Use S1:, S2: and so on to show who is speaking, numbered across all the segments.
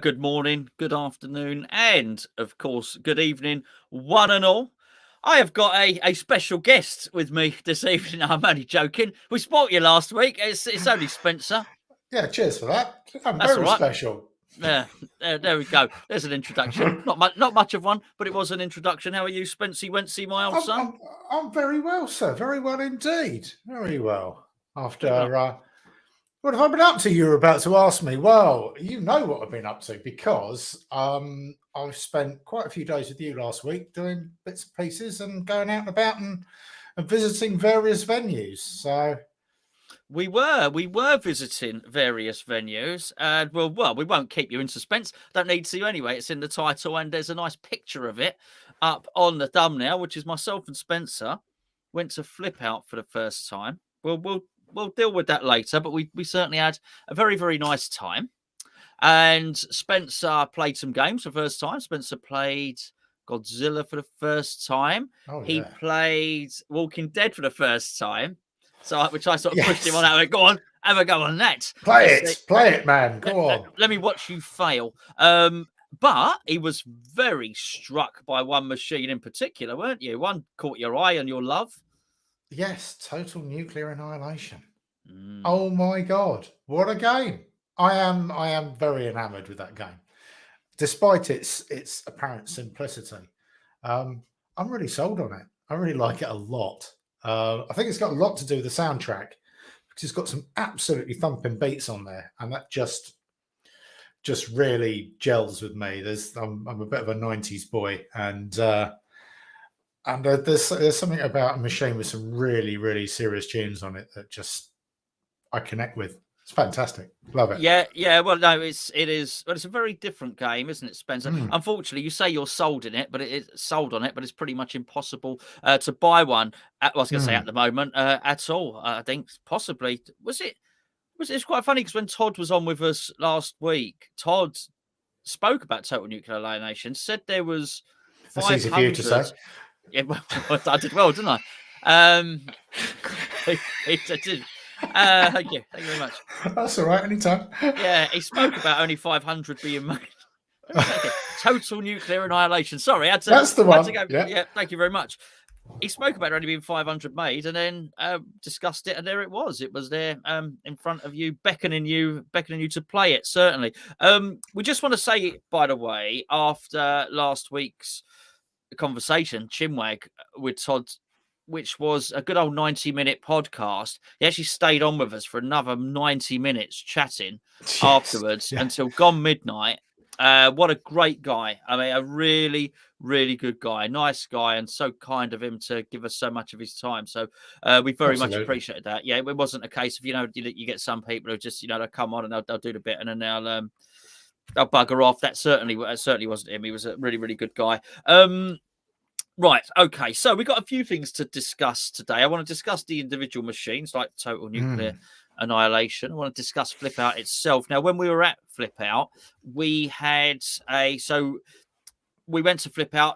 S1: Good morning, good afternoon, and of course, good evening, one and all. I have got a special guest with me this evening. I'm only joking. We spoilt you last week. It's only Spencer.
S2: Yeah, cheers for that. I'm
S1: That's
S2: very
S1: all right.
S2: special.
S1: Yeah, there we go. There's an introduction. Not much of one, but it was an introduction. How are you, Spencer? You went to see my old son?
S2: I'm very well, sir. Very well indeed. Very well. After what have I been up to? You're about to ask me. Well, you know what I've been up to because I've spent quite a few days with you last week doing bits and pieces and going out and about and visiting various venues. So
S1: we were visiting various venues, and well, we won't keep you in suspense. Don't need to anyway. It's in the title, and there's a nice picture of it up on the thumbnail, which is myself and Spencer went to Flipout for the first time. We'll deal with that later, but we certainly had a very, very nice time. And Spencer played some games for the first time. Spencer played Godzilla for the first time. He played Walking Dead for the first time. So, which I sort of pushed him on. I went, go on, have a go on that.
S2: Play it, man. Go on.
S1: Let me watch you fail. But he was very struck by one machine in particular, weren't you? One caught your eye and your love.
S2: Yes, Total Nuclear Annihilation. Oh my God, what a game! I am very enamored with that game, despite its apparent simplicity. I'm really sold on it. I really like it a lot. I think it's got a lot to do with the soundtrack, because it's got some absolutely thumping beats on there, and that just really gels with me. I'm a bit of a 90s boy, and there's something about a machine with some really, really serious tunes on it that just I connect with. It's fantastic. Love it.
S1: Yeah. Well, no, it's a very different game, isn't it, Spencer? Unfortunately, you say you're sold on it, but it's pretty much impossible to buy one. I was going to say at the moment at all. I think possibly it's quite funny because when Todd was on with us last week, Todd spoke about Total Nuclear Annihilation, said there was 500.
S2: That's easy for you to say.
S1: Yeah, well, I did well, didn't I? I did. Thank you very much.
S2: That's all right, anytime.
S1: Yeah, he spoke about only 500 being made. Total Nuclear Annihilation. Sorry,
S2: that's the one.
S1: Yeah, thank you very much. He spoke about only being 500 made, and then discussed it, and there it was. It was there in front of you, beckoning you to play it. Certainly. We just want to say, by the way, after last week's conversation, Chinwag with Todd, which was a good old 90-minute podcast, he actually stayed on with us for another 90 minutes chatting afterwards until gone midnight. What a great guy. I mean, a really, really good guy, nice guy, and so kind of him to give us so much of his time. So we very much appreciated that. Yeah, it wasn't a case of, you get some people who just, they'll come on and they'll do the bit and then they'll bugger off. That certainly wasn't him. He was a really, really good guy. Right. Okay. So we got a few things to discuss today. I want to discuss the individual machines like Total Nuclear Annihilation. I want to discuss Flipout itself. Now, when we were at Flipout, we went to Flipout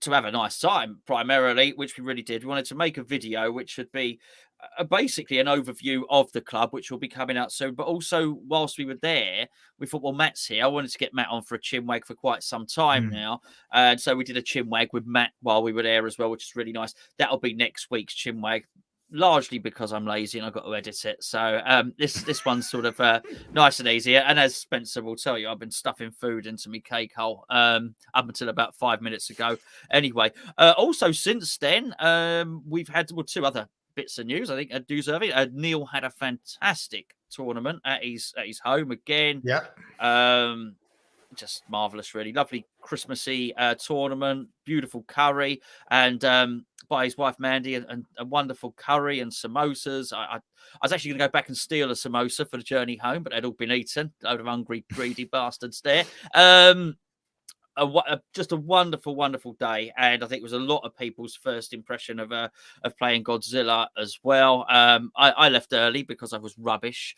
S1: to have a nice time, primarily, which we really did. We wanted to make a video, which would be basically an overview of the club, which will be coming out soon. But also, whilst we were there, we thought, well, Matt's here. I wanted to get Matt on for a chinwag for quite some time now. And so we did a chinwag with Matt while we were there as well, which is really nice. That'll be next week's chinwag, largely because I'm lazy and I've got to edit it. So this one's sort of nice and easy. And as Spencer will tell you, I've been stuffing food into my cake hole up until about 5 minutes ago. Anyway, also since then, we've had two other bits of news. I think deserving. Neil had a fantastic tournament at his home again.
S2: Yeah.
S1: Just marvelous, really lovely Christmassy tournament. Beautiful curry, and by his wife Mandy, and a wonderful curry and samosas. I was actually going to go back and steal a samosa for the journey home, but they'd all been eaten. A load of hungry, greedy bastards there. Just a wonderful, wonderful day, and I think it was a lot of people's first impression of playing Godzilla as well. I left early because I was rubbish.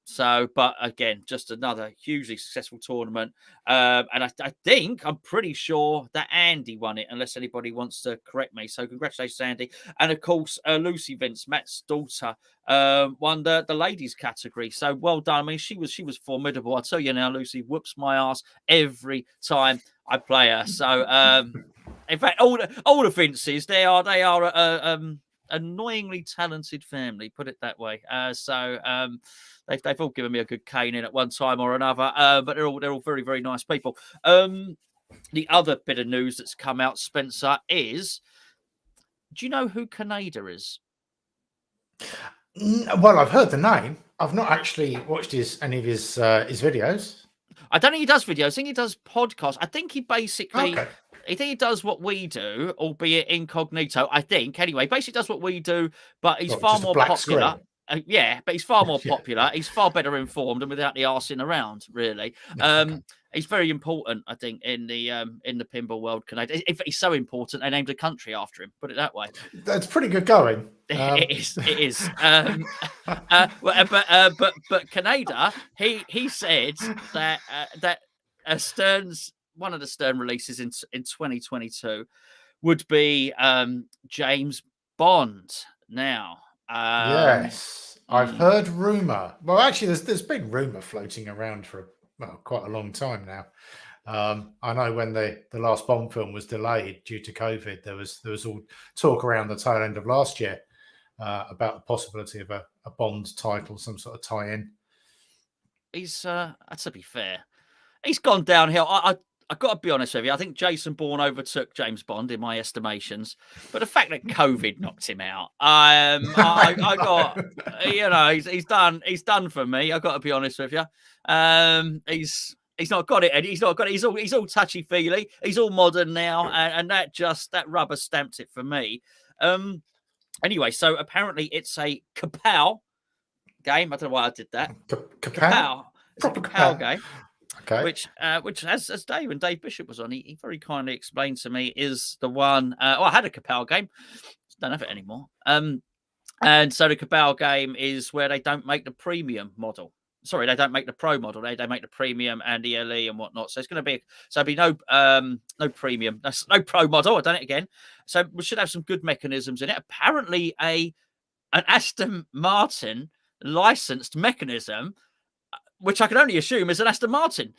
S1: So, but again, just another hugely successful tournament. And I'm pretty sure that Andy won it, unless anybody wants to correct me. So, congratulations, Andy. And of course, Lucy Vince, Matt's daughter, won the ladies category. So, well done. I mean, she was formidable. I tell you now, Lucy whoops my ass every time I play her. So, in fact, all the Vinces, they are annoyingly talented family. Put it that way. They've all given me a good caning at one time or another, but they're all very, very nice people. The other bit of news that's come out, Spencer, is, do you know who Canada is?
S2: Well, I've heard the name. I've not actually watched any of his videos.
S1: I don't think he does videos. I think he does podcasts. I think he basically... Okay. I think he does what we do, albeit incognito, I think. Anyway, basically does what we do, but he's far more popular. Yeah, but he's far more popular. He's far better informed and without the arsing around, really. Okay. He's very important, I think, in the pinball world. If he's so important, they named a country after him. Put it that way.
S2: That's pretty good going.
S1: It is. But Canada, he said that Stern's one of the Stern releases in 2022 would be James Bond. Now,
S2: yes, I've heard rumor. Well, actually, there's been rumor floating around for quite a long time now. I know when the last Bond film was delayed due to COVID, there was all talk around the tail end of last year about the possibility of a Bond title, some sort of tie-in.
S1: He's to be fair, he's gone downhill. I've got to be honest with you. I think Jason Bourne overtook James Bond in my estimations, but the fact that COVID knocked him out, I got, he's done. He's done for me. I've got to be honest with you. He's not got it, Eddie. He's not got it. He's all touchy feely. He's all modern now, and that rubber stamped it for me. Anyway, so apparently it's a Kapow game. I don't know why I did that.
S2: Kapow.
S1: It's a Kapow game.
S2: Okay.
S1: Which as Dave Bishop was on, he very kindly explained to me is the one. I had a Kapow game, don't have it anymore. And so the Kapow game is where they don't make the premium model. Sorry, they don't make the pro model. They make the premium and ELE and whatnot. So it's going to be no premium, no pro model. I've done it again. So we should have some good mechanisms in it. Apparently, an Aston Martin licensed mechanism, which I can only assume is an Aston Martin.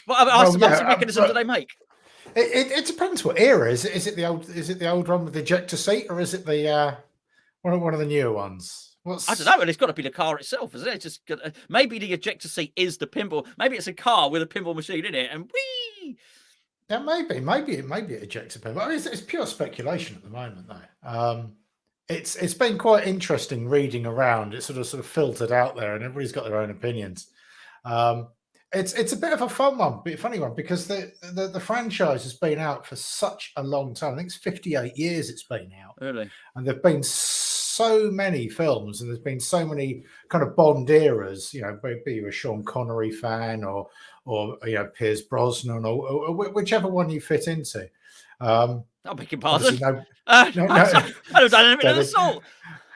S1: What Aston Martin mechanism do they make?
S2: It depends what era. Is it the old one with the ejector seat, or is it the one of the newer ones?
S1: I don't know. And it's got to be the car itself, isn't it? It's just maybe the ejector seat is the pinball. Maybe it's a car with a pinball machine in it, and whee.
S2: Yeah, maybe it ejector pinball. I mean, it's pure speculation at the moment, though. It's been quite interesting reading around. It's sort of filtered out there, and everybody's got their own opinions. It's a bit of a funny one, because the franchise has been out for such a long time. I think it's 58 years it's been out.
S1: Really?
S2: And there've been so many films, and there's been so many kind of Bond eras. Be you a Sean Connery fan or Pierce Brosnan or whichever one you fit into.
S1: I'll beg your pardon.
S2: I
S1: don't done anything of the sort.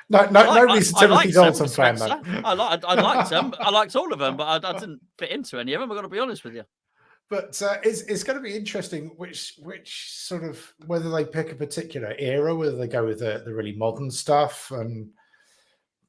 S2: Nobody's a Timothy Dalton fan, though.
S1: I liked them. I liked all of them, but I didn't fit into any of them. I've got to be honest with you.
S2: But it's going to be interesting which sort of, whether they pick a particular era, whether they go with the really modern stuff, and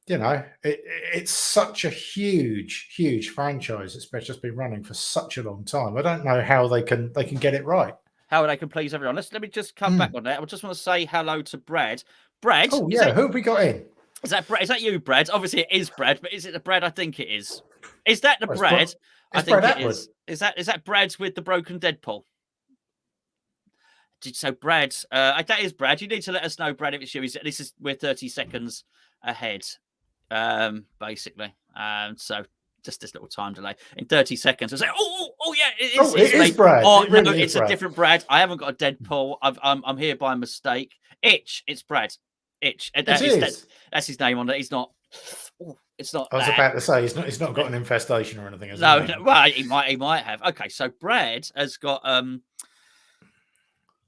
S2: it's such a huge franchise. It's just been running for such a long time. I don't know how they can get it right.
S1: How they can please everyone. Let me just come back on that. I just want to say hello to Brad. Brad.
S2: Oh yeah, who have we got in?
S1: Is that you, Brad? Obviously, it is Brad, but is it the Brad I think it is? Is that the Brad? I think it is. Is that Brad with the broken Deadpool? So Brad, that is Brad. You need to let us know, Brad, if it's you. We're 30 seconds ahead, basically. So just this little time delay. In 30 seconds, I say, oh yeah,
S2: it is Brad.
S1: Oh no, it's a different Brad. I haven't got a Deadpool. I'm here by mistake. It's Brad. That's his name on it. He's not. It's not.
S2: I was about to say he's not got an infestation or anything.
S1: No. Well, he might have. Okay, so Brad has got.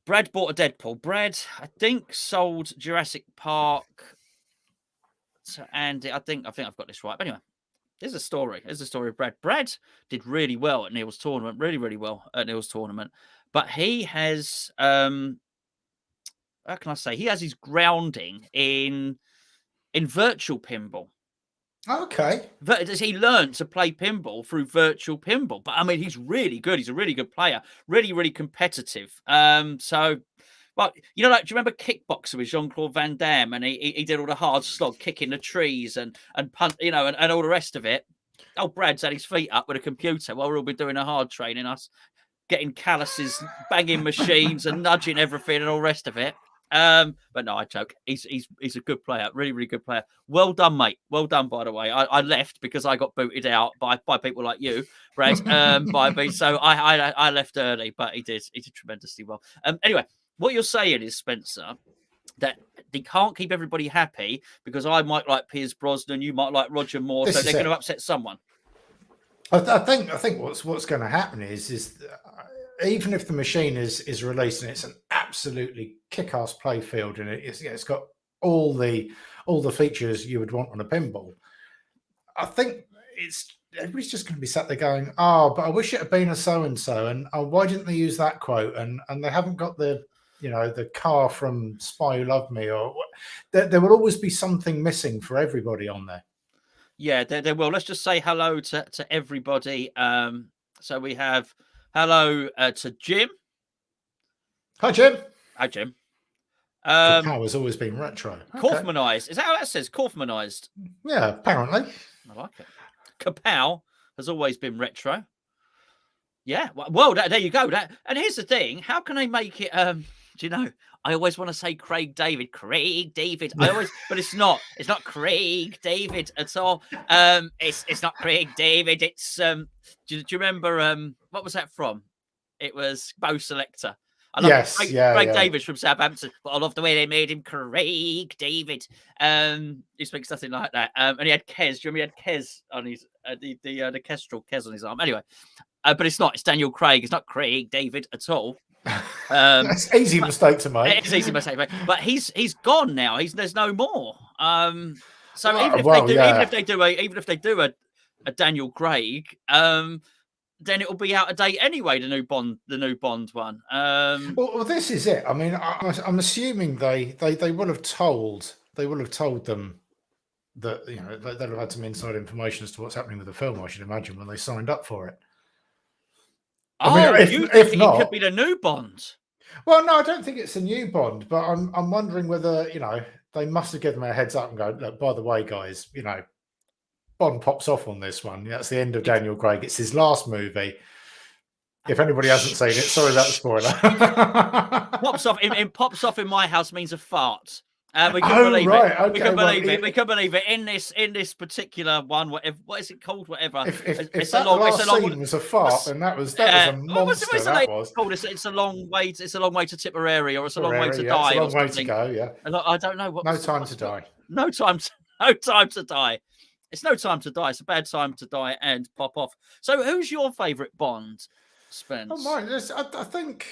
S1: Brad bought a Deadpool. Brad, I think, sold Jurassic Park to Andy. I think I've got this right. But anyway, There's a story. There's a story of Brad. Brad did really well at Neil's tournament, really, really well at Neil's tournament. But he has, how can I say? He has his grounding in virtual pinball.
S2: Okay.
S1: He learned to play pinball through virtual pinball. But I mean, he's really good. He's a really good player. Really, really competitive. Well, you know, like, do you remember Kickboxer with Jean-Claude Van Damme? And he did all the hard slog, kicking the trees and punt, you know, and all the rest of it. Oh, Brad's had his feet up with a computer while we've all been doing the hard training, us getting calluses, banging machines and nudging everything and all the rest of it. But no, I joke. He's a good player, really, really good player. Well done, mate. Well done, by the way. I left because I got booted out by people like you, Brad. By me, so I left early, but he did tremendously well. Anyway, what you're saying is, Spencer, that they can't keep everybody happy because I might like Pierce Brosnan, you might like Roger Moore, so they're going to upset someone.
S2: I think what's going to happen is even if the machine is released and it's an absolutely kick-ass play field and it's got all the features you would want on a pinball, I think everybody's just going to be sat there going, oh, but I wish it had been a so-and-so, and oh, why didn't they use that quote? And they haven't got the car from Spy Who Loved Me, or there will always be something missing for everybody on there.
S1: Yeah, there will. Let's just say hello to everybody. So we have hello to Jim.
S2: Hi, Jim.
S1: Hi, Jim.
S2: Kapow has always been retro.
S1: Kaufmanized. Is that how that says? Kaufmanized.
S2: Yeah, apparently.
S1: I like it. Kapow has always been retro. Yeah. Well, there you go. And here's the thing: how can they make it? Do you know? I always want to say Craig David. But it's not. It's not Craig David at all. It's not Craig David. It's do you remember what was that from? It was Bo Selector. I love Craig David from Southampton, but I love the way they made him Craig David. He speaks something like that. And he had Kez. Do you remember he had Kez on his the Kestrel Kez on his arm? Anyway, but it's not. It's Daniel Craig. It's not Craig David at all.
S2: That's easy mistake to make.
S1: It's easy mistake to make. But he's gone now. There's no more. So even if they do a Daniel Craig, then it will be out of date anyway. The new Bond one.
S2: Well, this is it. I mean, I'm assuming they will have told them that they'll have had some inside information as to what's happening with the film. I should imagine when they signed up for it.
S1: If not, it could be the new Bond.
S2: Well, no, I don't think it's a new Bond, but I'm wondering whether they must have given them a heads up and go, look, by the way, guys, Bond pops off on this one. That's the end of Daniel Craig. It's his last movie. If anybody hasn't seen it, sorry about the spoiler.
S1: Pops off in my house means a fart. We can believe it. Okay, we can believe it. In this particular one, whatever, what is it called? Whatever.
S2: If that last scene was a fart, then that was a monster.
S1: It's a long way. It's a long way to Tipperary, or it's a long way to die.
S2: It's a long way to go. Yeah.
S1: I don't know what.
S2: No time to die.
S1: No time to die. It's no time to die. It's a bad time to die and pop off. So, who's your favourite Bond, Spence?
S2: Oh, mine. I think.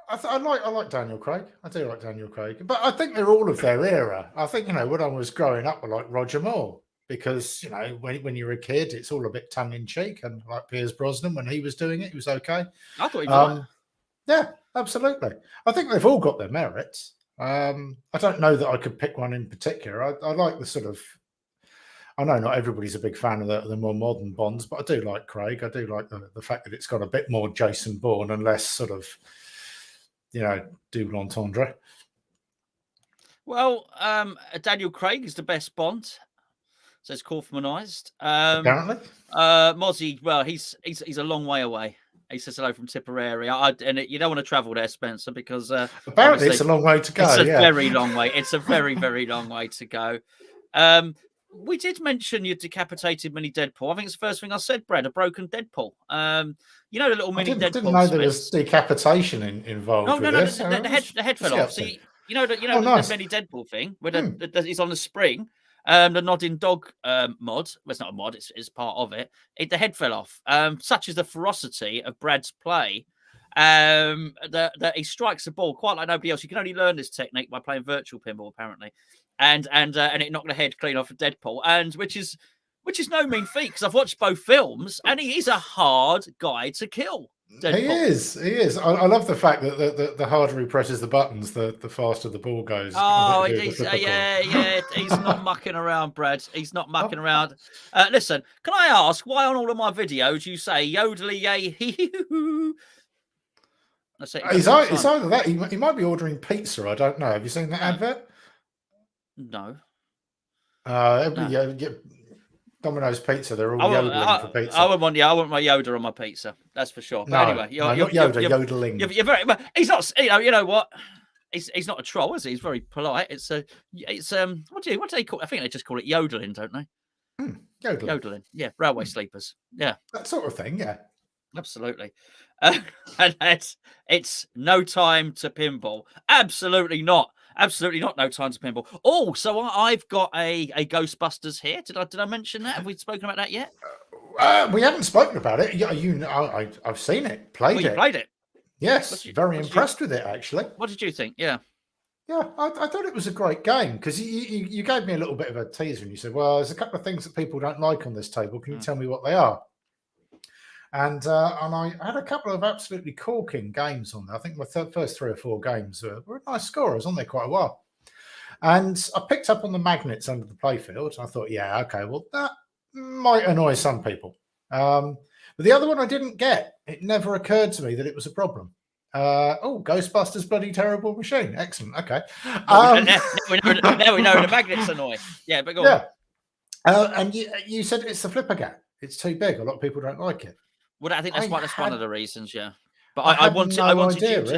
S2: I like Daniel Craig. I do like Daniel Craig, but I think they're all of their era. I think when I was growing up, I liked Roger Moore because when you're a kid, it's all a bit tongue in cheek, and like Pierce Brosnan when he was doing it, he was okay.
S1: I thought he was.
S2: Yeah, absolutely. I think they've all got their merits. I don't know that I could pick one in particular. I like the sort of. I know not everybody's a big fan of the more modern Bonds, but I do like Craig. I do like the fact that it's got a bit more Jason Bourne and less sort of. Double entendre.
S1: Well, Daniel Craig is the best Bond, so it's Kaufmanized.
S2: Apparently,
S1: Mozzie. Well, he's a long way away. He says hello from Tipperary, you don't want to travel there, Spencer, because
S2: apparently it's a long way to go.
S1: It's a very long way. It's a very, very long way to go. We did mention your decapitated mini Deadpool. I think it's the first thing I said, Brad, a broken Deadpool. The little mini Deadpool. I didn't know
S2: there was decapitation involved.
S1: No, the head fell off. So the mini Deadpool thing, where he's on the spring, the nodding dog mod. Well, it's not a mod, it's part of it. The head fell off. Such is the ferocity of Brad's play. That he strikes the ball quite like nobody else. You can only learn this technique by playing virtual pinball, apparently. And it knocked the head clean off of Deadpool, and which is which is no mean feat because I've watched both films, and he is a hard guy to kill. Deadpool.
S2: He is. I love the fact that the harder he presses the buttons, the faster the ball goes.
S1: Oh, he's not mucking around, Brad. He's not mucking around. Listen, can I ask why on all of my videos you say yodely yay hee hoo?
S2: It's either that he might be ordering pizza. I don't know. Have you seen that advert?
S1: No.
S2: Domino's Pizza. They're all yodeling for pizza.
S1: I want my Yoda on my pizza. That's for sure. But anyway,
S2: you're yodeling.
S1: You're very. He's not. You know what? He's not a troll, is he? He's very polite. It's what do they call? I think they just call it yodeling, don't they? Yodeling. Yeah, railway sleepers. Yeah,
S2: that sort of thing. Yeah,
S1: absolutely. And it's no time to pinball. Absolutely not. Absolutely not. No time to pinball. Oh, so I've got a Ghostbusters here. Did I mention that? Have we spoken about that yet?
S2: We haven't spoken about it. I've seen it. Played it. Yes, very impressed with it actually.
S1: What did you think? Yeah.
S2: Yeah, I thought it was a great game because you gave me a little bit of a teaser and you said, well, there's a couple of things that people don't like on this table. Can you tell me what they are? And I had a couple of absolutely corking games on there. I think my first 3 or 4 games were a nice score. I was on there quite a while. And I picked up on the magnets under the playfield. And I thought, yeah, okay, well, that might annoy some people. But the other one I didn't get. It never occurred to me that it was a problem. Ghostbusters, bloody terrible machine. Excellent. Okay.
S1: Now we know the magnets annoy. Yeah, but go on.
S2: And you said it's the flipper gap. It's too big. A lot of people don't like it.
S1: Well, I think that's one of the reasons, yeah. But I wanted you to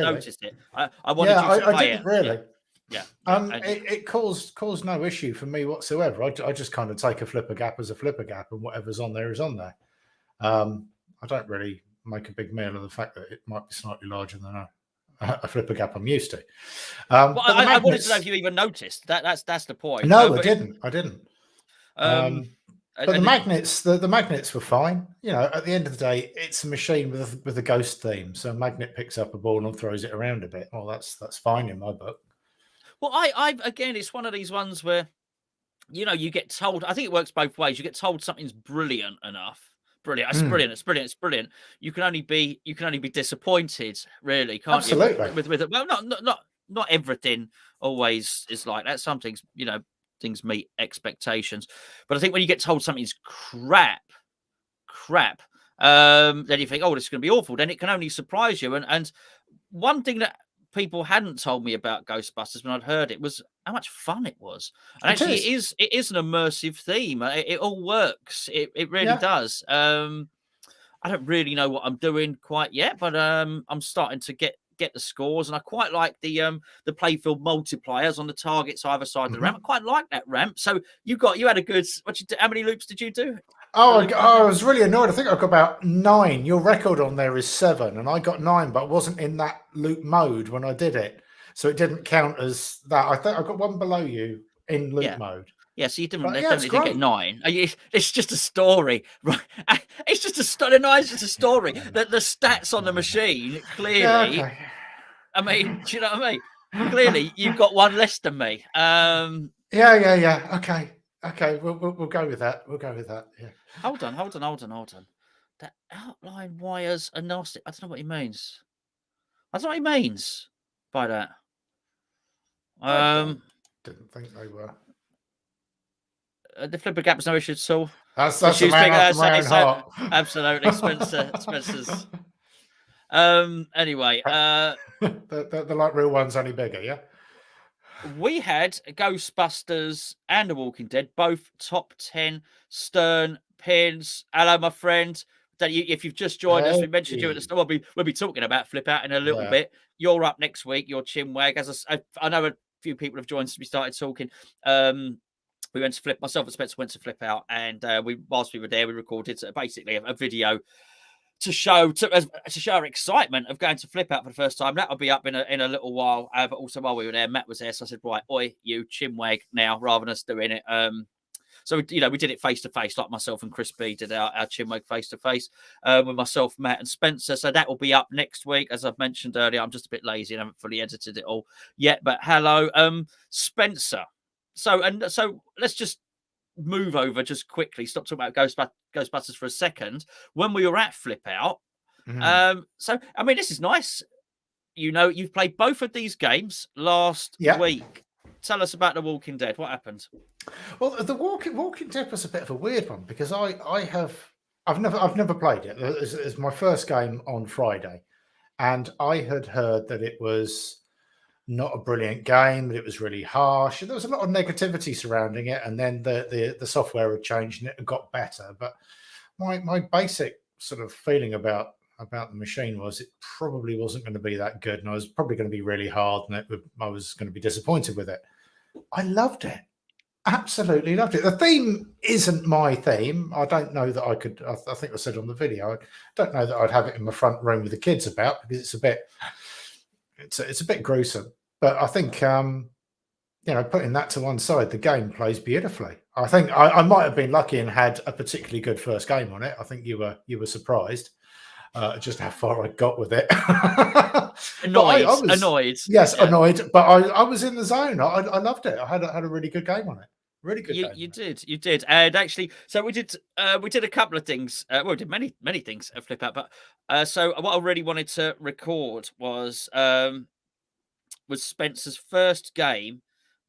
S1: notice it. I wanted you to play it.
S2: Really.
S1: Yeah.
S2: It caused no issue for me whatsoever. I just kind of take a flipper gap as a flipper gap, and whatever's on there is on there. I don't really make a big meal of the fact that it might be slightly larger than a flipper gap I'm used to.
S1: I wanted to know if you even noticed. That's the point.
S2: No, I didn't. But the magnets were fine. You know, at the end of the day, it's a machine with a ghost theme. So a magnet picks up a ball and throws it around a bit. Well, that's fine in my book.
S1: Well, again, it's one of these ones where, you know, you get told. I think it works both ways. You get told something's brilliant enough. Brilliant. It's brilliant. It's brilliant. It's brilliant. You can only be disappointed, really, can't
S2: Absolutely.
S1: you? With it. Well, not everything always is like that. Some things, you know, things meet expectations, but I think when you get told something's crap, then you think, oh, this is going to be awful. Then it can only surprise you. And one thing that people hadn't told me about Ghostbusters when I'd heard it was how much fun it was. And actually, it is an immersive theme. It all works. It really does. I don't really know what I'm doing quite yet, but I'm starting to get the scores, and I quite like the playfield multipliers on the targets either side of the ramp. I quite like that ramp. So you had a good. How many loops did you do?
S2: I was really annoyed. I think I got about 9. Your record on there is 7, and I got 9, but I wasn't in that loop mode when I did it, so it didn't count as that. I think I got 1 below you in loop mode.
S1: Yeah, so you didn't get 9. It's just a story, right? It's just a story. It's just a story. The stats on the machine clearly. Yeah, okay. I mean, do you know what I mean? Clearly, you've got 1 less than me.
S2: Yeah. Okay. We'll go with that. Yeah.
S1: Hold on. That outline wires are nasty. I don't know what he means. I don't know what he means by that.
S2: Didn't think they were.
S1: The flipper gap's no issue at all.
S2: That's the man after my own heart.
S1: Absolutely, Spencer's. Anyway,
S2: the like real one's only bigger, yeah.
S1: We had Ghostbusters and The Walking Dead, both top 10 Stern pins. Hello, my friend. If you've just joined us, we mentioned you at the start. We'll be talking about Flipout in a little bit. You're up next week. You're Chinwag. As I know a few people have joined since we started talking. We went to Flip. Myself and Spencer went to Flipout, and whilst we were there, we recorded basically a video to show our excitement of going to Flipout for the first time. That'll be up in a little while. But also while we were there, Matt was there, so I said, right, oi, you Chinwag now, rather than us doing it. So we did it face to face, like myself and Chris B did our Chinwag face to face with myself, Matt, and Spencer. So that will be up next week, as I've mentioned earlier. I'm just a bit lazy and haven't fully edited it all yet. But hello, Spencer. So let's just move over just quickly. Stop talking about Ghostbusters for a second. When we were at Flipout, so I mean, this is nice. You know, you've played both of these games last week. Tell us about The Walking Dead. What happened?
S2: Well, the Walking Dead was a bit of a weird one because I've never played it. It's my first game on Friday, and I had heard that it was not a brilliant game, that it was really harsh, and there was a lot of negativity surrounding it. And then the software had changed and it had got better. But my basic sort of feeling about the machine was it probably wasn't going to be that good, and I was probably going to be really hard, and I was going to be disappointed with it. I loved it. Absolutely loved it. The theme isn't my theme. I don't know that I could. I think I said on the video, I don't know that I'd have it in my front room with the kids about, because it's a bit gruesome. But I think putting that to one side, the game plays beautifully. I think I might have been lucky and had a particularly good first game on it. I think you were surprised just how far I got with it.
S1: Annoyed.
S2: Yes, yeah. Annoyed. But I was in the zone. I loved it. I had a really good game on it. Really good.
S1: You did. And actually, so we did a couple of things. We did many things at Flipout. But so what I really wanted to record was Spencer's first game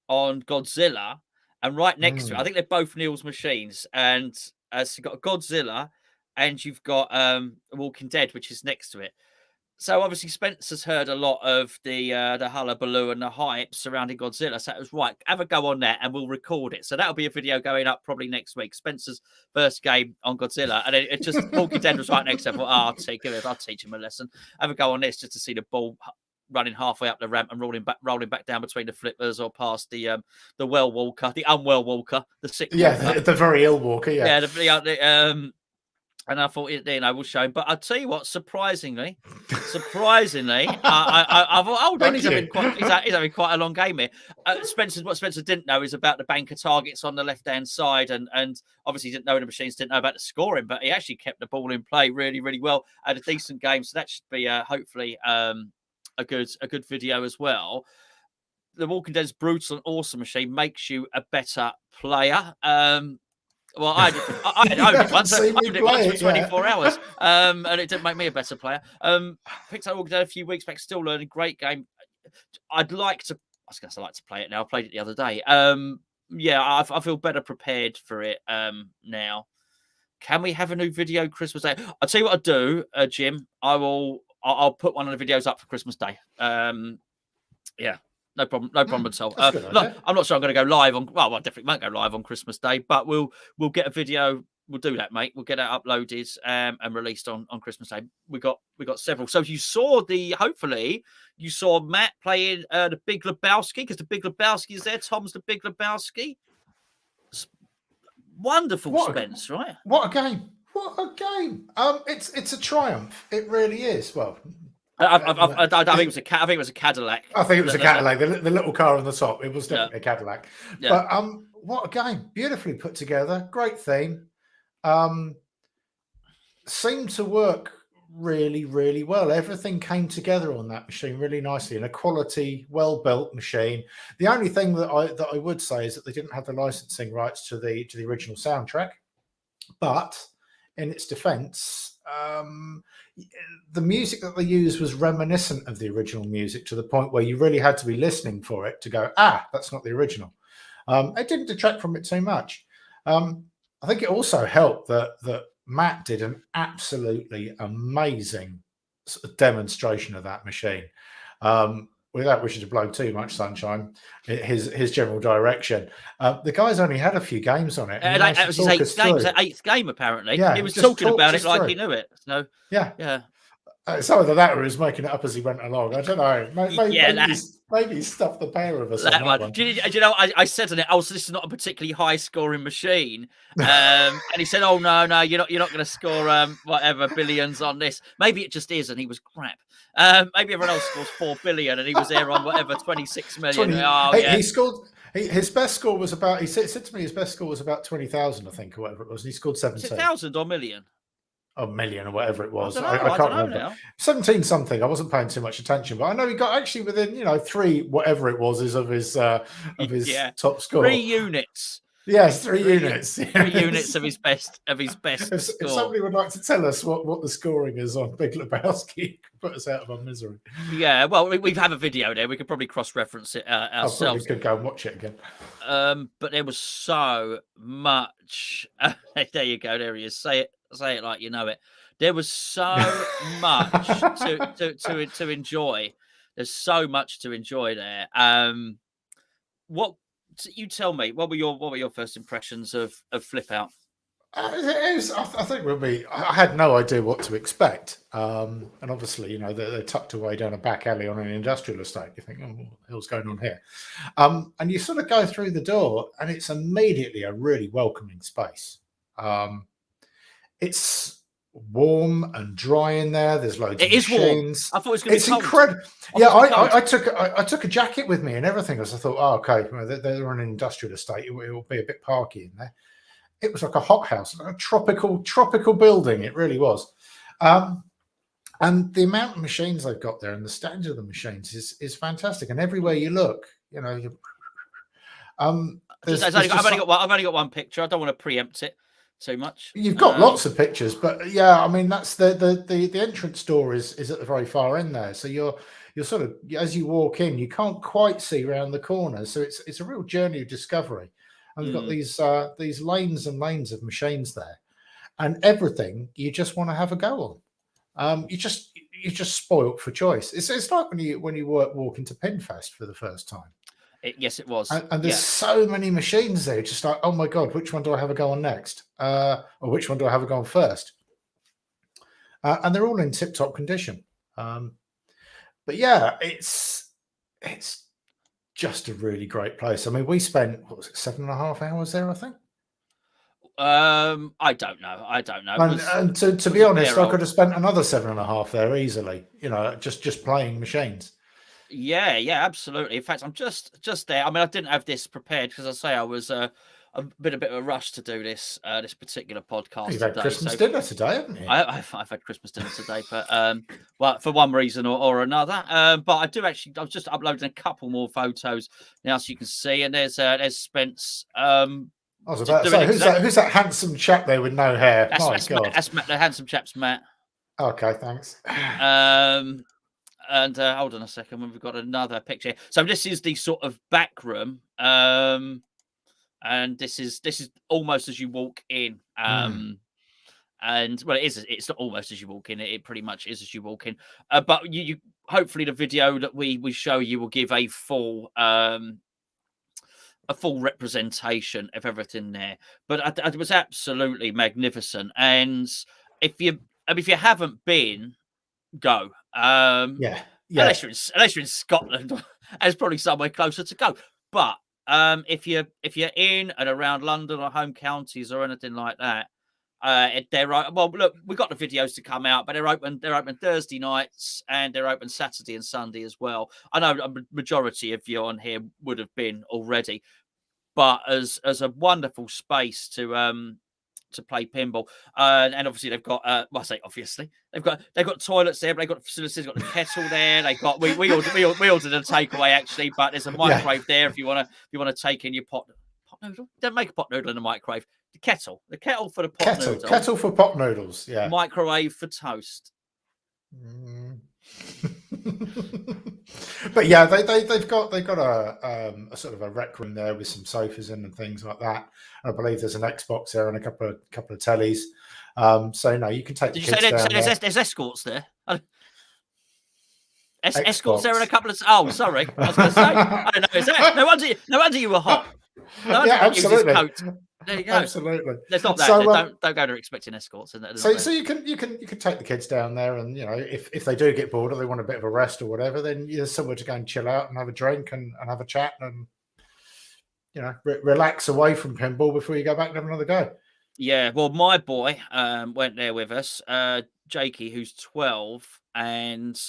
S1: on Godzilla, and right next to it, I think they're both Neil's machines. And so you've got Godzilla, and you've got Walking Dead, which is next to it. So obviously Spencer's heard a lot of the hullabaloo and the hype surrounding Godzilla. So it was right, have a go on that and we'll record it. So that'll be a video going up probably next week. Spencer's first game on Godzilla. And it just Walking Dead was right next to him. I'll teach him a lesson. Have a go on this just to see the ball running halfway up the ramp and rolling back down between the flippers or past the well walker, the unwell walker, the sick walker.
S2: The very ill walker,
S1: yeah. And I thought, we'll show him. But I'll tell you what, surprisingly, I thought, he's having quite a long game here. What Spencer didn't know is about the bank of targets on the left-hand side, and obviously didn't know the machines, didn't know about the scoring, but he actually kept the ball in play really, really well. Had a decent game, so that should be hopefully a good video as well. The Walking Dead's brutal and awesome machine makes you a better player. Well, I had owned it once. I owned it once for 24 hours, and it didn't make me a better player. Picked up Walking Dead a few weeks back, still learning. Great game. I was going to say I like to play it now. I played it the other day. I feel better prepared for it now. Can we have a new video Christmas Day? I'll tell you what I'll do, Jim. I'll put one of the videos up for Christmas Day. No problem at all. I'm not sure I'm going to go live on. Well, I definitely won't go live on Christmas Day, but we'll get a video. We'll do that, mate. We'll get it uploaded and released on Christmas Day. We got several. So hopefully you saw Matt playing the Big Lebowski, because the Big Lebowski is there. Tom's the Big Lebowski. Wonderful, Spence, right?
S2: What a game! What a game! It's a triumph. It really is. Well.
S1: I think it was a Cadillac.
S2: I think it was a Cadillac. The little car on the top. It was definitely a Cadillac. Yeah. But what a game! Beautifully put together. Great theme. Seemed to work really, really well. Everything came together on that machine really nicely, and a quality, well-built machine. The only thing that I would say is that they didn't have the licensing rights to the original soundtrack, but in its defense, the music that they used was reminiscent of the original music, to the point where you really had to be listening for it to go, that's not the original. It didn't detract from it too much. I think it also helped that Matt did an absolutely amazing demonstration of that machine. Without wishing to blow too much sunshine, his general direction. The guy's only had a few games on it.
S1: It was his eighth game, apparently. Yeah, he was talking about it like he knew it. So yeah.
S2: It's either that or he was making it up as he went along. I don't know. Maybe he stuffed the pair of us. That one.
S1: Do you know, I said on it, so this is not a particularly high-scoring machine. And he said, "Oh no, you're not going to score whatever billions on this. Maybe it just is." And he was crap. Maybe everyone else scores 4 billion, and he was there on whatever 26 million.
S2: He scored. His best score was about. He said to me his best score was about 20,000, I think, or whatever it was. And he scored 17.
S1: 1,000 or million.
S2: A million or whatever it was.
S1: I can't remember. Now.
S2: 17 something. I wasn't paying too much attention, but I know he got actually within 3 whatever it was of his top score.
S1: 3 units.
S2: Yes, three units.
S1: Three units of his best
S2: If
S1: score.
S2: somebody would like to tell us what the scoring is on Big Lebowski, put us out of our misery.
S1: Yeah, well, we have a video there. We could probably cross-reference it
S2: I
S1: ourselves.
S2: probably could go and watch it again.
S1: But there was so much. There you go. There he is. Say it like you know it. There was so much to enjoy. There's so much to enjoy there. What you tell me? What were your first impressions of Flipout?
S2: I think I had no idea what to expect. And obviously, they're tucked away down a back alley on an industrial estate. You think, oh, what the hell's going on here? And you sort of go through the door, and it's immediately a really welcoming space. It's warm and dry in there. There's loads of machines.
S1: Warm. I thought it was going to be cold.
S2: Incredible. Yeah, I took a jacket with me and everything, because I thought, oh, okay, they're on an industrial estate. It will be a bit parky in there. It was like a hothouse, a tropical building. It really was. And the amount of machines they've got there and the standard of the machines is fantastic. And everywhere you look, I've
S1: only got one picture. I don't want to preempt it too much.
S2: You've got lots of pictures, but yeah, I mean, that's the entrance door is at the very far end there. So you're sort of, as you walk in, you can't quite see around the corner. So it's a real journey of discovery. And we've got these lanes and lanes of machines there, and everything you just want to have a go on. You're just spoilt for choice. It's like when you walk into Pinfest for the first time.
S1: Yes, it was.
S2: And there's so many machines there. Just like, oh my God, which one do I have a go on next? Or which one do I have a go on first? And they're all in tip-top condition. But yeah, it's just a really great place. I mean, we spent 7.5 hours there, I think.
S1: I don't know.
S2: And to be honest, I could have spent another 7.5 there easily. Just playing machines.
S1: Yeah, absolutely. In fact, I'm just there. I mean, I didn't have this prepared because I say I was a bit of a rush to do this particular podcast.
S2: You've had Christmas dinner today, haven't you?
S1: I've had Christmas dinner today, but well, for one reason or another. But I was just uploading a couple more photos now, so you can see. And there's Spence.
S2: I was about to say, who's that handsome chap there with no hair?
S1: That's Matt, the handsome chap's Matt.
S2: Okay, thanks.
S1: And hold on a second, we've got another picture. So this is the sort of back room, and this is almost as you walk in. And well, it's not almost as you walk in. It pretty much is as you walk in. But you hopefully the video that we show you will give a full representation of everything there. But it was absolutely magnificent. And if you haven't been, go. Unless you're in Scotland, there's probably somewhere closer to go. But if you're in and around London or home counties or anything like that, they're right. Well, look, we've got the videos to come out, but they're open Thursday nights and they're open Saturday and Sunday as well. I know a majority of you on here would have been already, but as a wonderful space to play pinball, and obviously they've got obviously they've got toilets there, but they've got facilities, they've got the kettle there, they've got we ordered a takeaway actually, but there's a microwave there if you want to take in your pot noodle. Don't make a pot noodle in the microwave. The kettle for the pot noodle.
S2: Kettle for pot noodles. Yeah.
S1: Microwave for toast.
S2: But yeah, they've got a sort of a rec room there with some sofas in and things like that. I believe there's an Xbox there and a couple of tellies. So no, you can take.
S1: Did
S2: the
S1: you
S2: kids
S1: say
S2: down
S1: there's escorts there? Escorts there and a couple of. Oh, sorry, I was going to say. I don't know. Is that no wonder you were hot. No,
S2: yeah, absolutely.
S1: There you go.
S2: Absolutely.
S1: There's not that.
S2: So,
S1: don't go there expecting escorts.
S2: So you can take the kids down there, and if they do get bored or they want a bit of a rest or whatever, then there's somewhere to go and chill out and have a drink and have a chat and relax away from pinball before you go back and have another go.
S1: Yeah. Well, my boy went there with us, Jakey, who's 12 and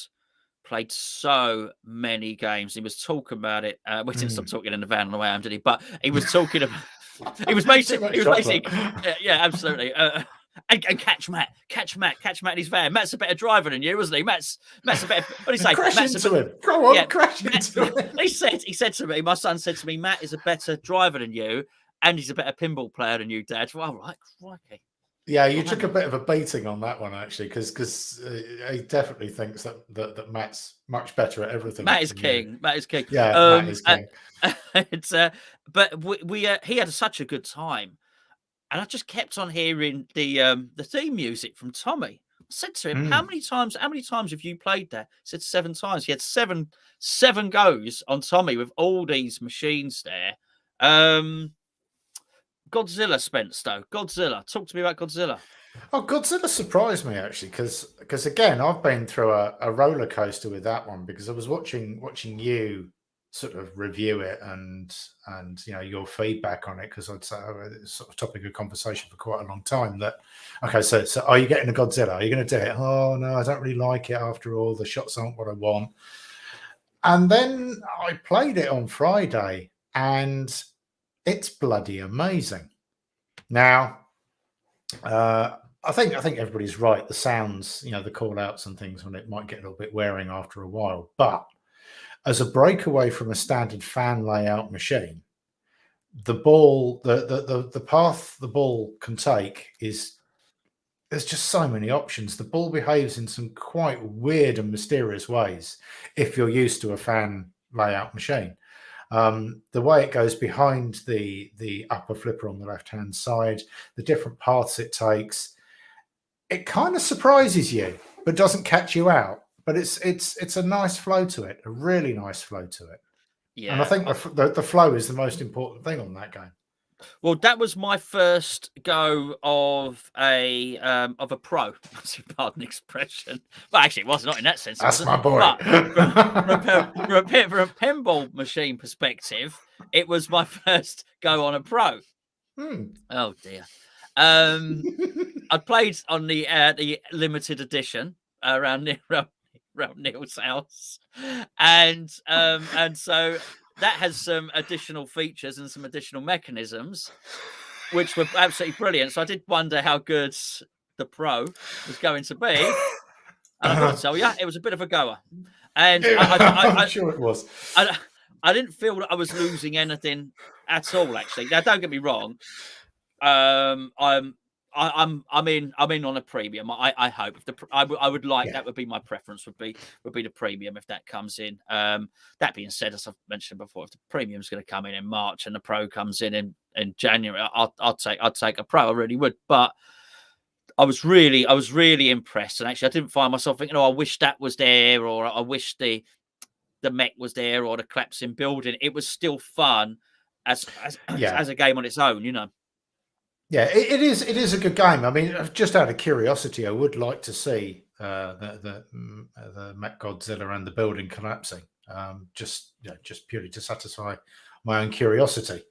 S1: played so many games. He was talking about it. We didn't stop talking in the van on the way home, did he? But he was talking about. He was basically, yeah, absolutely. And catch Matt in his van. Matt's a better driver than you, wasn't he? Matt's a better. What did he say?
S2: Crash into him. Go on, crash into him.
S1: He said to me, my son said to me, Matt is a better driver than you, and he's a better pinball player than you, Dad. Well, right, crikey.
S2: Yeah, you took a bit of a beating on that one actually, because he definitely thinks that Matt's much better at everything.
S1: Matt is king. Matt is king.
S2: Yeah, Matt is king.
S1: It's but he had such a good time, and I just kept on hearing the theme music from Tommy. I said to him, "How many times have you played that?" He said 7 times. He had seven goes on Tommy with all these machines there. Godzilla, Spencer. Godzilla. Talk to me about Godzilla.
S2: Oh, Godzilla surprised me actually, because again, I've been through a roller coaster with that one, because I was watching you sort of review it and your feedback on it, because I'd say it's sort of topic of conversation for quite a long time. That okay, so are you getting a Godzilla? Are you going to do it? Oh no, I don't really like it after all. The shots aren't what I want. And then I played it on Friday, and it's bloody amazing. Now, I think everybody's right. The sounds, the call outs and things on it might get a little bit wearing after a while. But as a breakaway from a standard fan layout machine, the ball, the path the ball can take there's just so many options. The ball behaves in some quite weird and mysterious ways if you're used to a fan layout machine. The way it goes behind the upper flipper on the left-hand side, the different paths it takes, it kind of surprises you, but doesn't catch you out. But it's a nice flow to it, a really nice flow to it. Yeah, and I think the flow is the most important thing on that game.
S1: Well, that was my first go of a pro. Pardon the expression. Well, actually, it was not in that sense.
S2: That's my boy.
S1: But from a pinball machine perspective, it was my first go on a pro. Oh dear. I played on the limited edition around Neil's house, and so that has some additional features and some additional mechanisms, which were absolutely brilliant. So I did wonder how good the pro was going to be. And I've got to tell you, it was a bit of a goer. And
S2: I'm sure it was.
S1: I didn't feel that I was losing anything at all, actually. Now, don't get me wrong. I'm in on a premium. I hope I would like that would be my preference would be the premium if that comes in. That being said, as I've mentioned before, if the premium's going to come in March and the pro comes in January, I'd take a pro. I really would. But I was really impressed, and actually I didn't find myself thinking, I wish that was there, or I wish the mech was there, or the collapsing building. It was still fun as a game on its own,
S2: Yeah, it is a good game. I mean, just out of curiosity, I would like to see the Mech Godzilla and the building collapsing, just purely to satisfy my own curiosity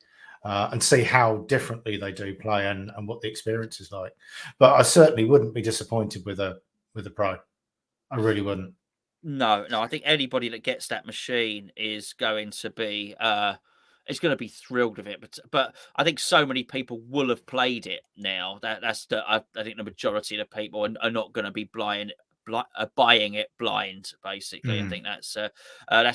S2: and see how differently they do play and what the experience is like. But I certainly wouldn't be disappointed with a pro. I really wouldn't.
S1: No, I think anybody that gets that machine is going to be thrilled with it, but I think so many people will have played it now. I think the majority of the people are not going to be buying it blind. Basically, I think that's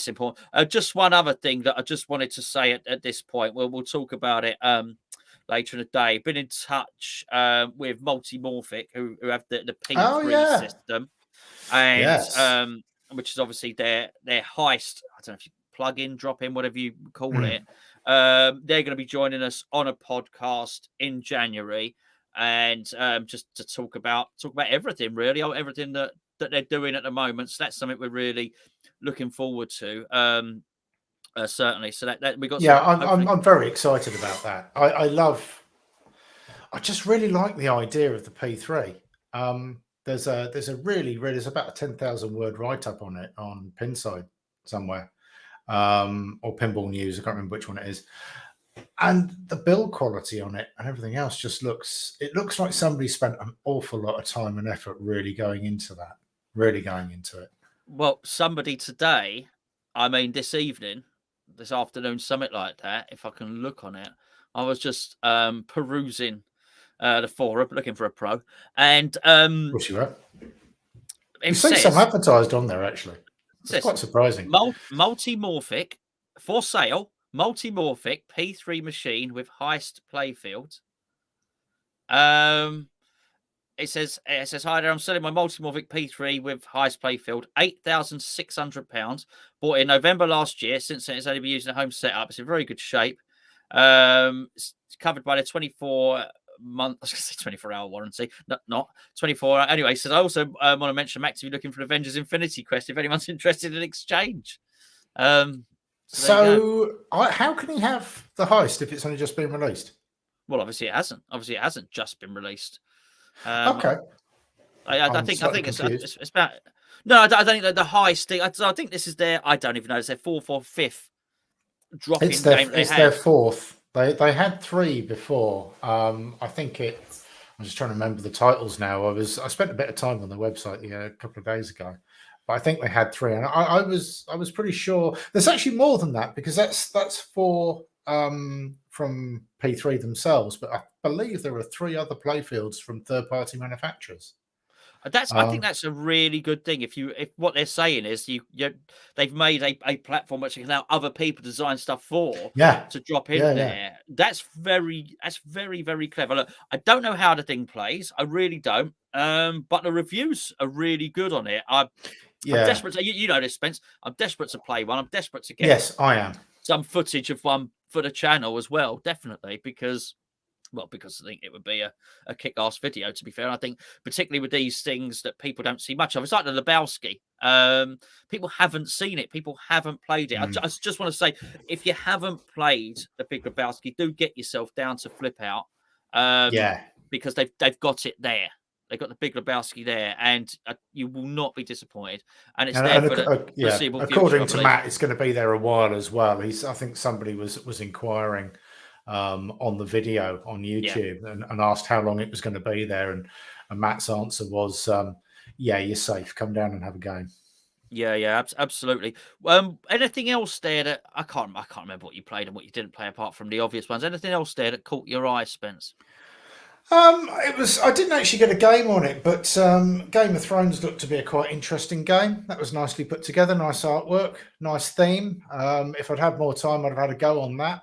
S1: important. Just one other thing that I just wanted to say at this point. We'll talk about it later in the day. Been in touch with Multimorphic, who have the P3 system, and which is obviously their heist. I don't know if you plug in, drop in, whatever you call it. They're going to be joining us on a podcast in January, and just to talk about everything, really, everything that they're doing at the moment. So that's something we're really looking forward to. Certainly. So that we got.
S2: Yeah, I'm very excited about that. I just really like the idea of the P3. There's about a 10,000 word write up on it on Pinside somewhere. Or Pinball News, I can't remember which one it is, and the build quality on it and everything else just looks like somebody spent an awful lot of time and effort really going into it.
S1: Well, somebody today, this afternoon, something like that, if I can look on it, I was just perusing the forum looking for a pro, and
S2: what's you at? You see some advertised on there actually. It's quite surprising.
S1: Multimorphic for sale Multimorphic P3 machine with heist playfield. It says, hi there, I'm selling my Multimorphic P3 with heist playfield, £8,600. Bought it in November last year. Since then, it's only been used in a home setup. It's in very good shape. It's covered by the 24-month, I was going to say 24-hour warranty. Not 24. Anyway, so I also want to mention I'm actively looking for Avengers Infinity Quest if anyone's interested in exchange.
S2: So how can he have the heist if it's only just been released?
S1: Well, obviously it hasn't. Obviously, it hasn't just been released.
S2: Okay.
S1: I think it's about. No, I don't think that the heist thing. I think this is their. I don't even know. It's their fourth or fifth drop-in game.
S2: It's their fourth. They had 3 before. I think it. I'm just trying to remember the titles now. I spent a bit of time on the website a couple of days ago, but I think they had 3, and I was pretty sure there's actually more than that, because that's 4 from P3 themselves, but I believe there are 3 other playfields from third-party manufacturers.
S1: I think that's a really good thing. If what they're saying is they've made a platform which can allow other people design stuff for to drop in there. Yeah. That's very, very clever. Look, I don't know how the thing plays. I really don't. But the reviews are really good on it. I'm desperate to, you know this, Spence. I'm desperate to play one. I'm desperate to get
S2: I am.
S1: Some footage of one for the channel as well, definitely, because I think it would be a kick-ass video, to be fair. I think particularly with these things that people don't see much of. It's like the Lebowski. People haven't seen it. People haven't played it. I just want to say, if you haven't played the Big Lebowski, do get yourself down to Flipout. Because they've got it there. They've got the Big Lebowski there, and you will not be disappointed. And it's there for the foreseeable future.
S2: According to Matt, it's going to be there a while as well. I think somebody was inquiring on the video on YouTube and asked how long it was going to be there, and Matt's answer was, you're safe. Come down and have a game.
S1: Yeah, absolutely. Anything else there that I can't remember what you played and what you didn't play apart from the obvious ones. Anything else there that caught your eye, Spence?
S2: I didn't actually get a game on it, but Game of Thrones looked to be a quite interesting game. That was nicely put together, nice artwork, nice theme. If I'd had more time, I'd have had a go on that.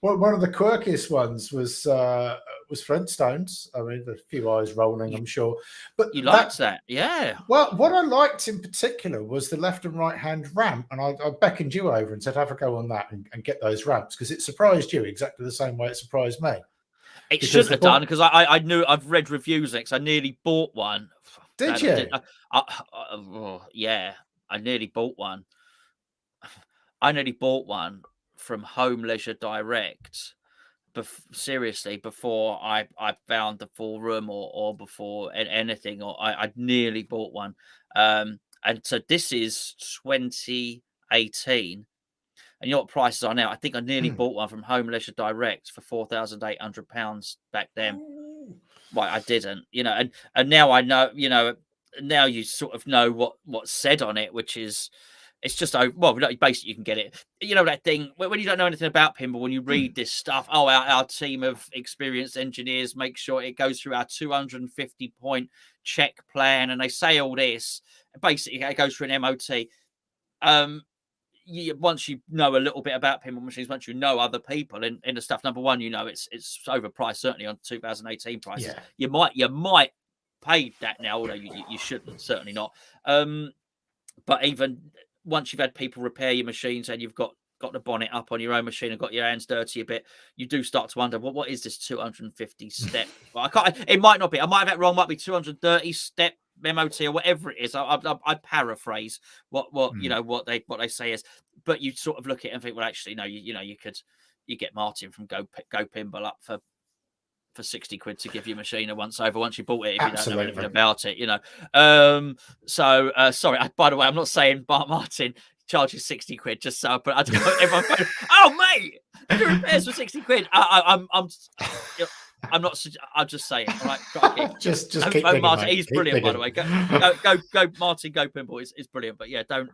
S2: One of the quirkiest ones was Flintstones. I mean, a few eyes rolling, I'm sure. But
S1: you liked that, yeah.
S2: Well, what I liked in particular was the left and right hand ramp, and I beckoned you over and said, "Have a go on that and get those ramps," because it surprised you exactly the same way it surprised me.
S1: It should have done, because I knew, I've read reviews next. I nearly bought one.
S2: Did you?
S1: Yeah, I nearly bought one. I nearly bought one from Home Leisure Direct. Seriously, before I found the full room or before anything, or I nearly bought one. And so this is 2018. And you know what prices are now? I think I nearly bought one from Home Leisure Direct for £4,800 back then. Well, I didn't, and now I know, now you sort of know what's said on it, which is, it's just, basically you can get it. You know that thing, when you don't know anything about pinball, when you read this stuff, our team of experienced engineers make sure it goes through our 250-point check plan, and they say all this. Basically, it goes through an MOT. Once you know a little bit about pinball machines, once you know other people in the stuff, number one, it's overpriced, certainly on 2018 prices. Yeah. You might pay that now, although you shouldn't, certainly not. But even once you've had people repair your machines and you've got the bonnet up on your own machine and got your hands dirty a bit, you do start to wonder, what is this 250 step? Well, it might not be. I might have that wrong. It might be 230 step MOT or whatever it is. I paraphrase what they say is, but you sort of look at it and think, well, actually, no, you get Martin from Go Pinball up for 60 quid to give your machine a once over once you bought it, if you don't know anything about it, sorry, by the way, I'm not saying Bart Martin charges 60 quid just so, but I don't know, everyone going, oh mate, the repairs for 60 quid. I'm not. I'll just say it. All right,
S2: just keep digging,
S1: Martin.
S2: Mate.
S1: He's
S2: Keep
S1: brilliant,
S2: digging.
S1: by the way. Go, Martin. Go Pinball is brilliant. But yeah, don't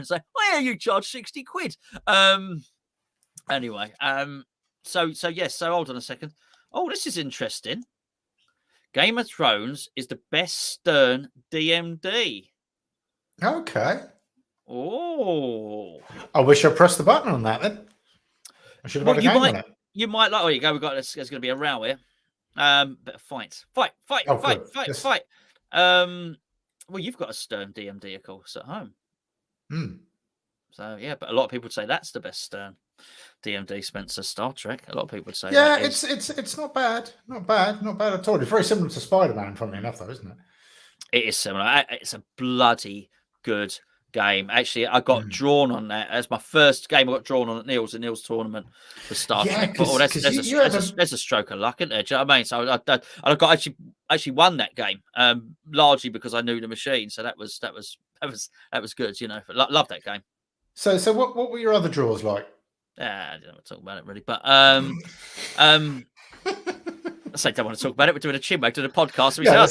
S1: say, oh yeah, you charge 60 quid. Anyway, so hold on a second. Oh, this is interesting. Game of Thrones is the best Stern DMD.
S2: Okay.
S1: Oh,
S2: I wish I pressed the button on that then. I should have had a game on it.
S1: You might like. Oh, you go. We got. There's going to be a row here. But fight.
S2: Oh, good. Yes.
S1: Well, you've got a Stern DMD, of course, at home.
S2: Hmm.
S1: So yeah, but a lot of people would say that's the best Stern DMD, Spencer. Star Trek. A lot of people would say.
S2: Yeah, it's not bad, not bad at all. It's very similar to Spider-Man, funnily enough, though, isn't it?
S1: It is similar. It's a bloody good game. Actually, I got drawn on that as my first game. I got drawn on at Neil's tournament for Star Trek. Oh, there's a stroke of luck, isn't there? Do you know what I mean? So I got actually won that game, largely because I knew the machine. So that was good. You know, love that game.
S2: So what were your other draws like?
S1: I don't want to talk about it really, but I don't want to talk about it. We're doing a Chinwag, doing a podcast. I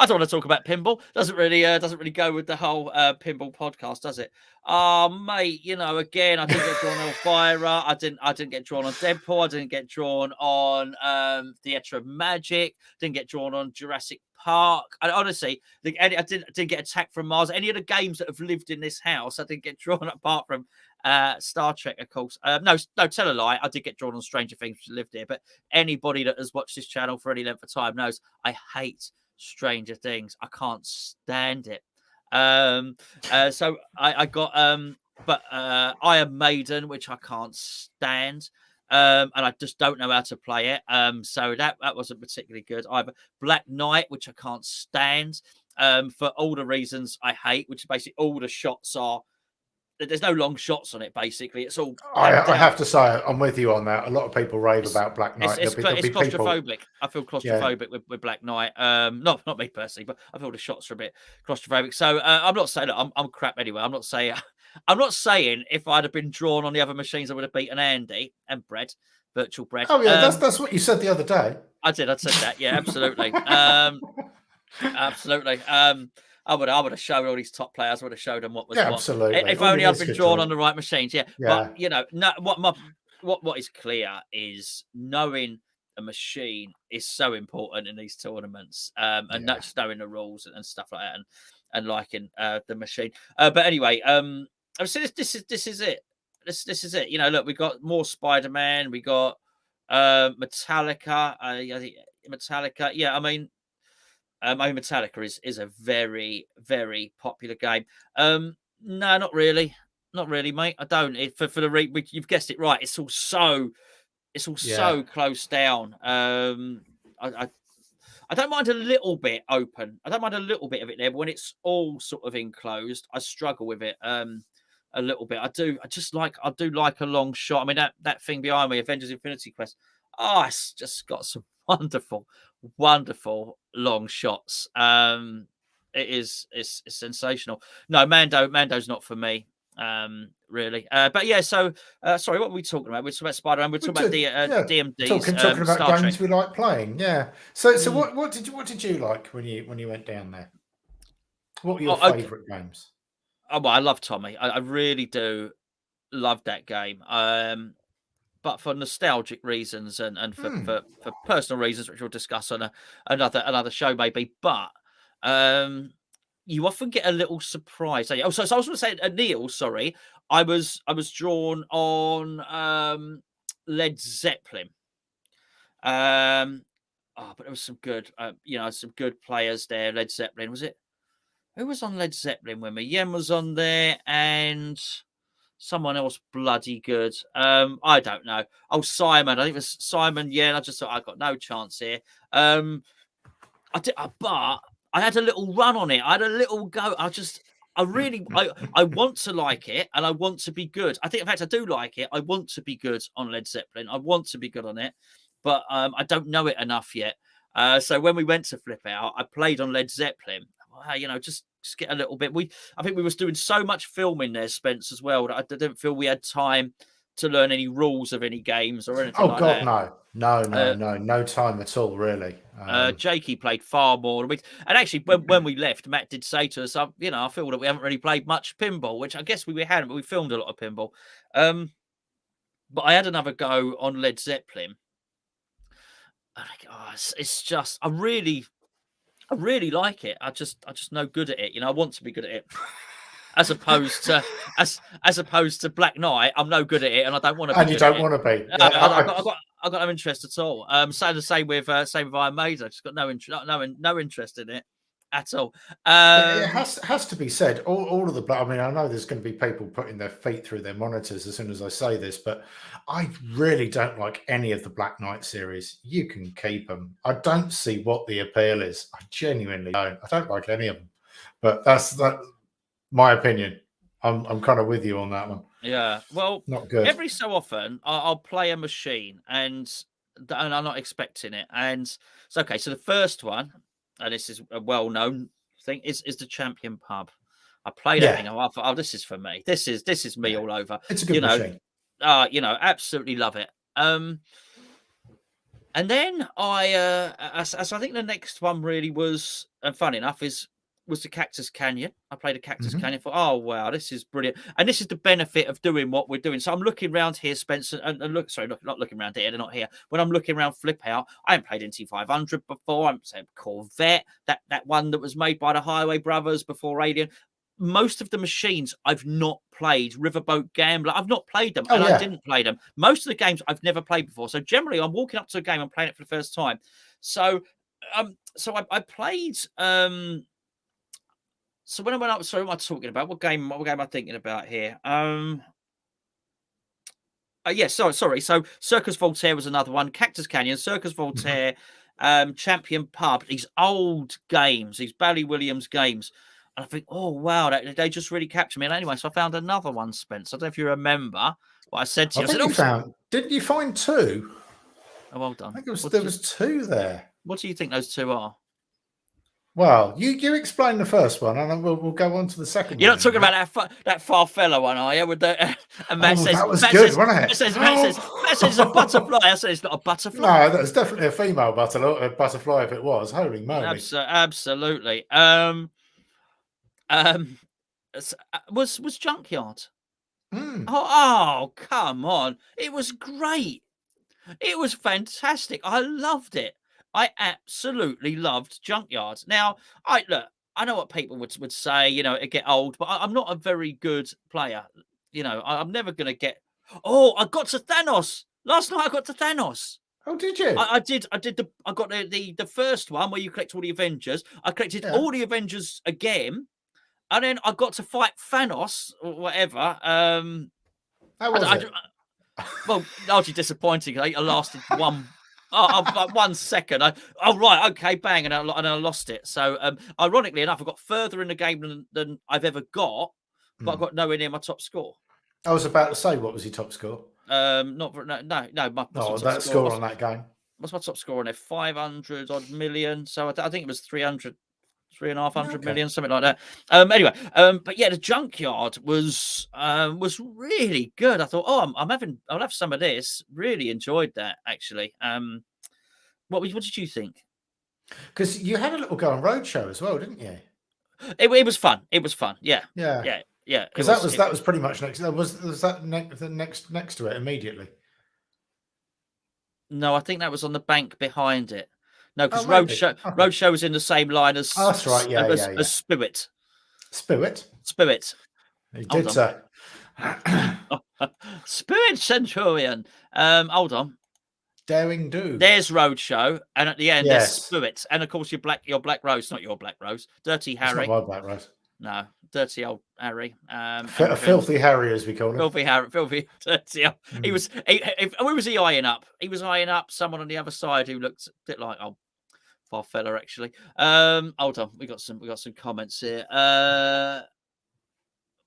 S1: don't want to talk about pinball. Doesn't really go with the whole pinball podcast, does it? Oh, mate, you know, again, I didn't get drawn on Elvira. I didn't get drawn on Deadpool. I didn't get drawn on Theatre of Magic. Didn't get drawn on Jurassic Park. I honestly, I didn't get attacked from Mars. Any of the games that have lived in this house, I didn't get drawn apart from Star Trek, of course. No, tell a lie. I did get drawn on Stranger Things, which lived here. But anybody that has watched this channel for any length of time knows I hate Stranger Things. I can't stand it. So I got Iron Maiden, which I can't stand. And I just don't know how to play it. So that wasn't particularly good either. Black Knight, which I can't stand. For all the reasons I hate, which is basically all the shots are. There's no long shots on it. Basically, it's all.
S2: I have to say, I'm with you on that. A lot of people rave about Black Knight.
S1: It's claustrophobic. I feel claustrophobic with Black Knight. Not me personally, but I feel the shots are a bit claustrophobic. So I'm not saying that I'm crap anyway. I'm not saying if I'd have been drawn on the other machines, I would have beaten Andy and Brett, Virtual Brett.
S2: Oh yeah, that's what you said the other day.
S1: I said that. Yeah, absolutely. Absolutely. I would have showed all these top players. I would have showed them what was what.
S2: Absolutely.
S1: If only I'd been drawn on the right machines. Yeah. But you know, what is clear is knowing a machine is so important in these tournaments, and not just knowing the rules and stuff like that, and liking the machine. But anyway, so this is it. This is it. You know, look, we got more Spider-Man. We got Metallica. I think Metallica. Yeah, I mean Metallica is a very, very popular game. No, not really, mate. I don't. You've guessed it right. It's all so close down. I don't mind a little bit open. I don't mind a little bit of it there, but when it's all sort of enclosed, I struggle with it a little bit. I do like a long shot. I mean that thing behind me, Avengers Infinity Quest. Oh, it's just got some wonderful long shots. It's sensational. No, Mando's not for me, really. But yeah, so sorry, what were we talking about? We're talking about Spider-Man. We're talking about DMDs.
S2: Talking about games we like playing. Yeah. So what did you like when you went down there? What were your favourite games?
S1: Oh, well, I love Tommy. I really do love that game. But for nostalgic reasons and for personal reasons, which we'll discuss on another show maybe. But you often get a little surprise. So I was going to say, Neil, sorry, I was drawn on Led Zeppelin. But there was some good, some good players there. Led Zeppelin, was it? Who was on Led Zeppelin with me? Yen was on there, and someone else bloody good. I don't know. Oh, Simon. I think it was Simon. Yeah, I just thought I got no chance here. But I had a little run on it. I had a little go. I want to like it, and I want to be good. I think, in fact, I do like it. I want to be good on Led Zeppelin. I want to be good on it, but I don't know it enough yet. So when we went to Flipout, I played on Led Zeppelin. Just get a little bit. I think we was doing so much filming there, Spence, as well, that I didn't feel we had time to learn any rules of any games or anything.
S2: Oh God, no time at all, really.
S1: Jakey played far more, and actually, when we left, Matt did say to us, I feel that we haven't really played much pinball, which I guess we hadn't, but we filmed a lot of pinball. But I had another go on Led Zeppelin. It's just I really like it. I just no good at it. I want to be good at it. as opposed to Black Knight. I'm no good at it, and I don't want to be.
S2: And you don't want to be.
S1: Yeah, I got no interest at all. So the same with Iron Maiden. I just got no interest in it at all.
S2: It has to be said. All of the. I mean, I know there's going to be people putting their feet through their monitors as soon as I say this, but I really don't like any of the Black Knight series. You can keep them. I don't see what the appeal is. I genuinely don't. I don't like any of them. But that's my opinion. I'm kind of with you on that one.
S1: Yeah. Well,
S2: not good.
S1: Every so often, I'll play a machine, and I'm not expecting it. And it's okay. So the first one, and this is a well-known thing, is the Champion Pub. I played that thing. I thought, this is for me. This is me all over.
S2: It's a good machine.
S1: Absolutely love it. And then I think the next one really was, and fun enough, was the Cactus Canyon. I played a Cactus Canyon for, oh wow, this is brilliant. And this is the benefit of doing what we're doing. So I'm looking around here, Spencer, and not looking around here, they're not here. When I'm looking around Flipout, I haven't played NT500 before. I'm saying Corvette, that one that was made by the Highway Brothers before Alien. Most of the machines I've not played. Riverboat Gambler, I've not played them, I didn't play them. Most of the games I've never played before. So generally, I'm walking up to a game, I'm playing it for the first time. So I played. So when I went up, sorry, what am I talking about? What game am I thinking about here? Sorry. So Circus Voltaire was another one. Cactus Canyon, Circus Voltaire, Champion Pub. These old games, these Bally Williams games. And I think, oh, wow, they just really captured me. And anyway, so I found another one, Spence. I don't know if you remember what I said to you.
S2: Didn't you find two?
S1: Oh, well done.
S2: I think there was two there.
S1: What do you think those two are?
S2: Well, you explain the first one, and then we'll go on to the second.
S1: You're not talking about that Farfella one, are you? With the and Matt says
S2: that was good, wasn't it?
S1: Matt says it's a butterfly. I said it's not a butterfly.
S2: No, that's definitely a female butterfly if it was. Holy moly!
S1: Absolutely. Was Junkyard? Oh, come on! It was great. It was fantastic. I loved it. I absolutely loved Junkyard. Now, I know what people would say, it get old, but I'm not a very good player. I'm never going to get. Oh, I got to Thanos last night. I got to Thanos.
S2: Oh, did you?
S1: I did. I got the first one where you collect all the Avengers. I collected all the Avengers again, and then I got to fight Thanos or whatever.
S2: How was it?
S1: Well, largely disappointing. I lasted one. 1 second. Right, okay, bang, and I lost it. So, ironically enough, I got further in the game than I've ever got, but I got nowhere near my top score.
S2: I was about to say, what was your top score?
S1: My
S2: that score on that game.
S1: What's my top score on there? 500 odd million. So I think it was 300 million, something like that. Anyway, but yeah, the Junkyard was really good. I thought, I'll have some of this. Really enjoyed that, actually. What did you think?
S2: Because you had a little go on Roadshow as well, didn't you?
S1: It was fun. It was fun. Yeah.
S2: Because that was pretty much next. Was that next to it immediately?
S1: No, I think that was on the bank behind it. No, because Roadshow was in the same line as.
S2: Oh, that's right.
S1: As Spirit.
S2: Spirit. He did say.
S1: Spirit Centurion. Hold on.
S2: Daring Do.
S1: There's Roadshow, and at the end there's Spirit, and of course your Black Rose, not your Black Rose, Dirty Harry.
S2: It's not my Black Rose.
S1: No, Dirty old Harry.
S2: Filthy Harry, as we call him.
S1: Filthy Harry, filthy dirty. He was. Who was he eyeing up? He was eyeing up someone on the other side who looked a bit like Farfella, actually. Hold on, we got some comments here.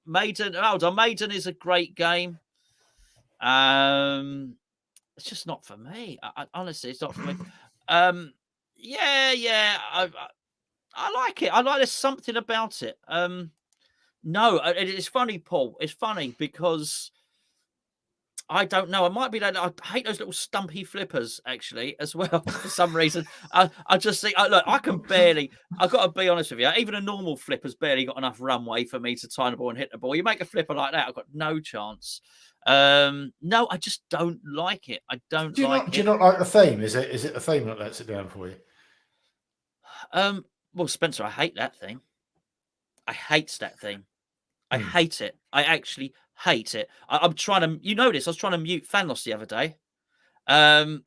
S1: Maiden. Hold on, Maiden is a great game. It's just not for me. Honestly, it's not for me. I like it. There's something about it. No, it's funny, Paul. It's funny because I don't know. It might be that I hate those little stumpy flippers, actually, as well, for some reason. I just think, look, I've got to be honest with you, even a normal flipper's barely got enough runway for me to tie the ball and hit the ball. You make a flipper like that, I've got no chance. No, I just don't like it. I don't like it.
S2: Do you not like the theme? Is it the theme that lets it down for you?
S1: Well, Spencer, I hate that thing. I hate that thing. I hate it. I actually hate it. I'm trying to, you know this, I was trying to mute Thanos the other day.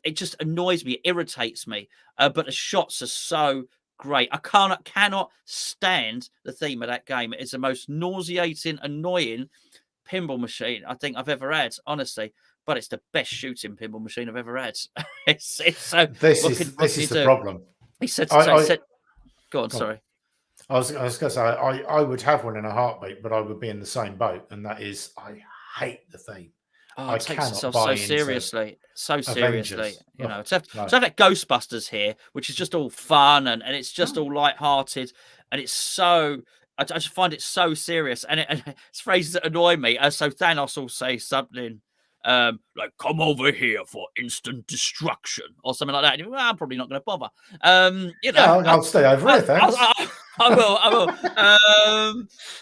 S1: It just annoys me, it irritates me. But the shots are so great. I cannot stand the theme of that game. It's the most nauseating, annoying pinball machine I think I've ever had, honestly. But it's the best shooting pinball machine I've ever had. It's so.
S2: This is the problem.
S1: He said, "Go on, sorry."
S2: I was going to say I would have one in a heartbeat, but I would be in the same boat, and that is I hate the theme.
S1: Oh, it takes itself so seriously. You know, to have that Ghostbusters here, which is just all fun and it's just all light-hearted, and it's so. I just find it so serious, and it's phrases that annoy me. So Thanos will say something like "come over here for instant destruction" or something like that. And I'm probably not going to bother. You know,
S2: I'll stay over here. Thanks.
S1: I will.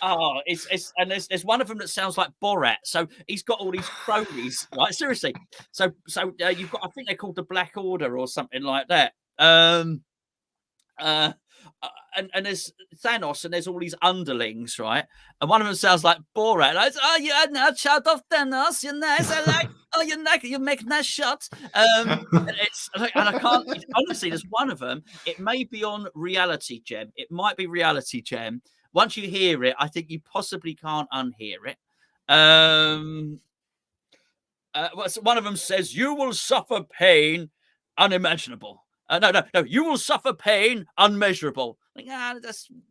S1: And there's one of them that sounds like Borat. So he's got all these cronies, right? Seriously. So you've got, I think they're called the Black Order or something like that. And there's Thanos, and there's all these underlings, right? And one of them sounds like Borat. Like, "Oh, you are now child of Thanos. You're nice. I like. Oh, you're nice. You make nice shots." And I can't. Honestly, there's one of them. It may be on Reality Gem. It might be Reality Gem. Once you hear it, I think you possibly can't unhear it. One of them says, "You will suffer pain unimaginable." No. You will suffer pain unmeasurable. Like,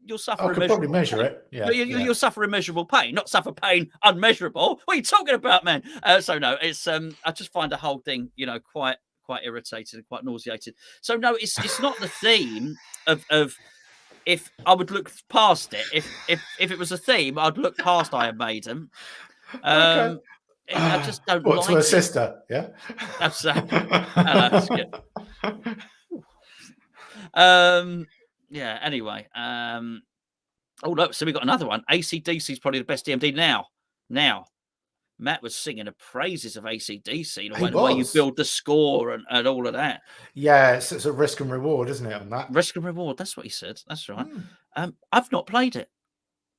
S1: you'll suffer.
S2: I could probably measure it. Yeah,
S1: you'll suffer immeasurable pain, not suffer pain unmeasurable. What are you talking about, man? So no, it's I just find the whole thing, you know, quite irritated and quite nauseated. So no, it's not the theme of. If I would look past it, if it was a theme, I'd look past Iron Maiden.
S2: Okay.
S1: I just don't
S2: like
S1: to
S2: her
S1: it.
S2: Sister, yeah.
S1: Absolutely. Yeah. Anyway. Oh look, so we got another one. AC/DC is probably the best DMD now. Matt was singing the praises of AC/DC, the way you build the score and all of that.
S2: Yeah, it's a risk and reward, isn't it? On that
S1: risk and reward, that's what he said. That's right. I've not played it.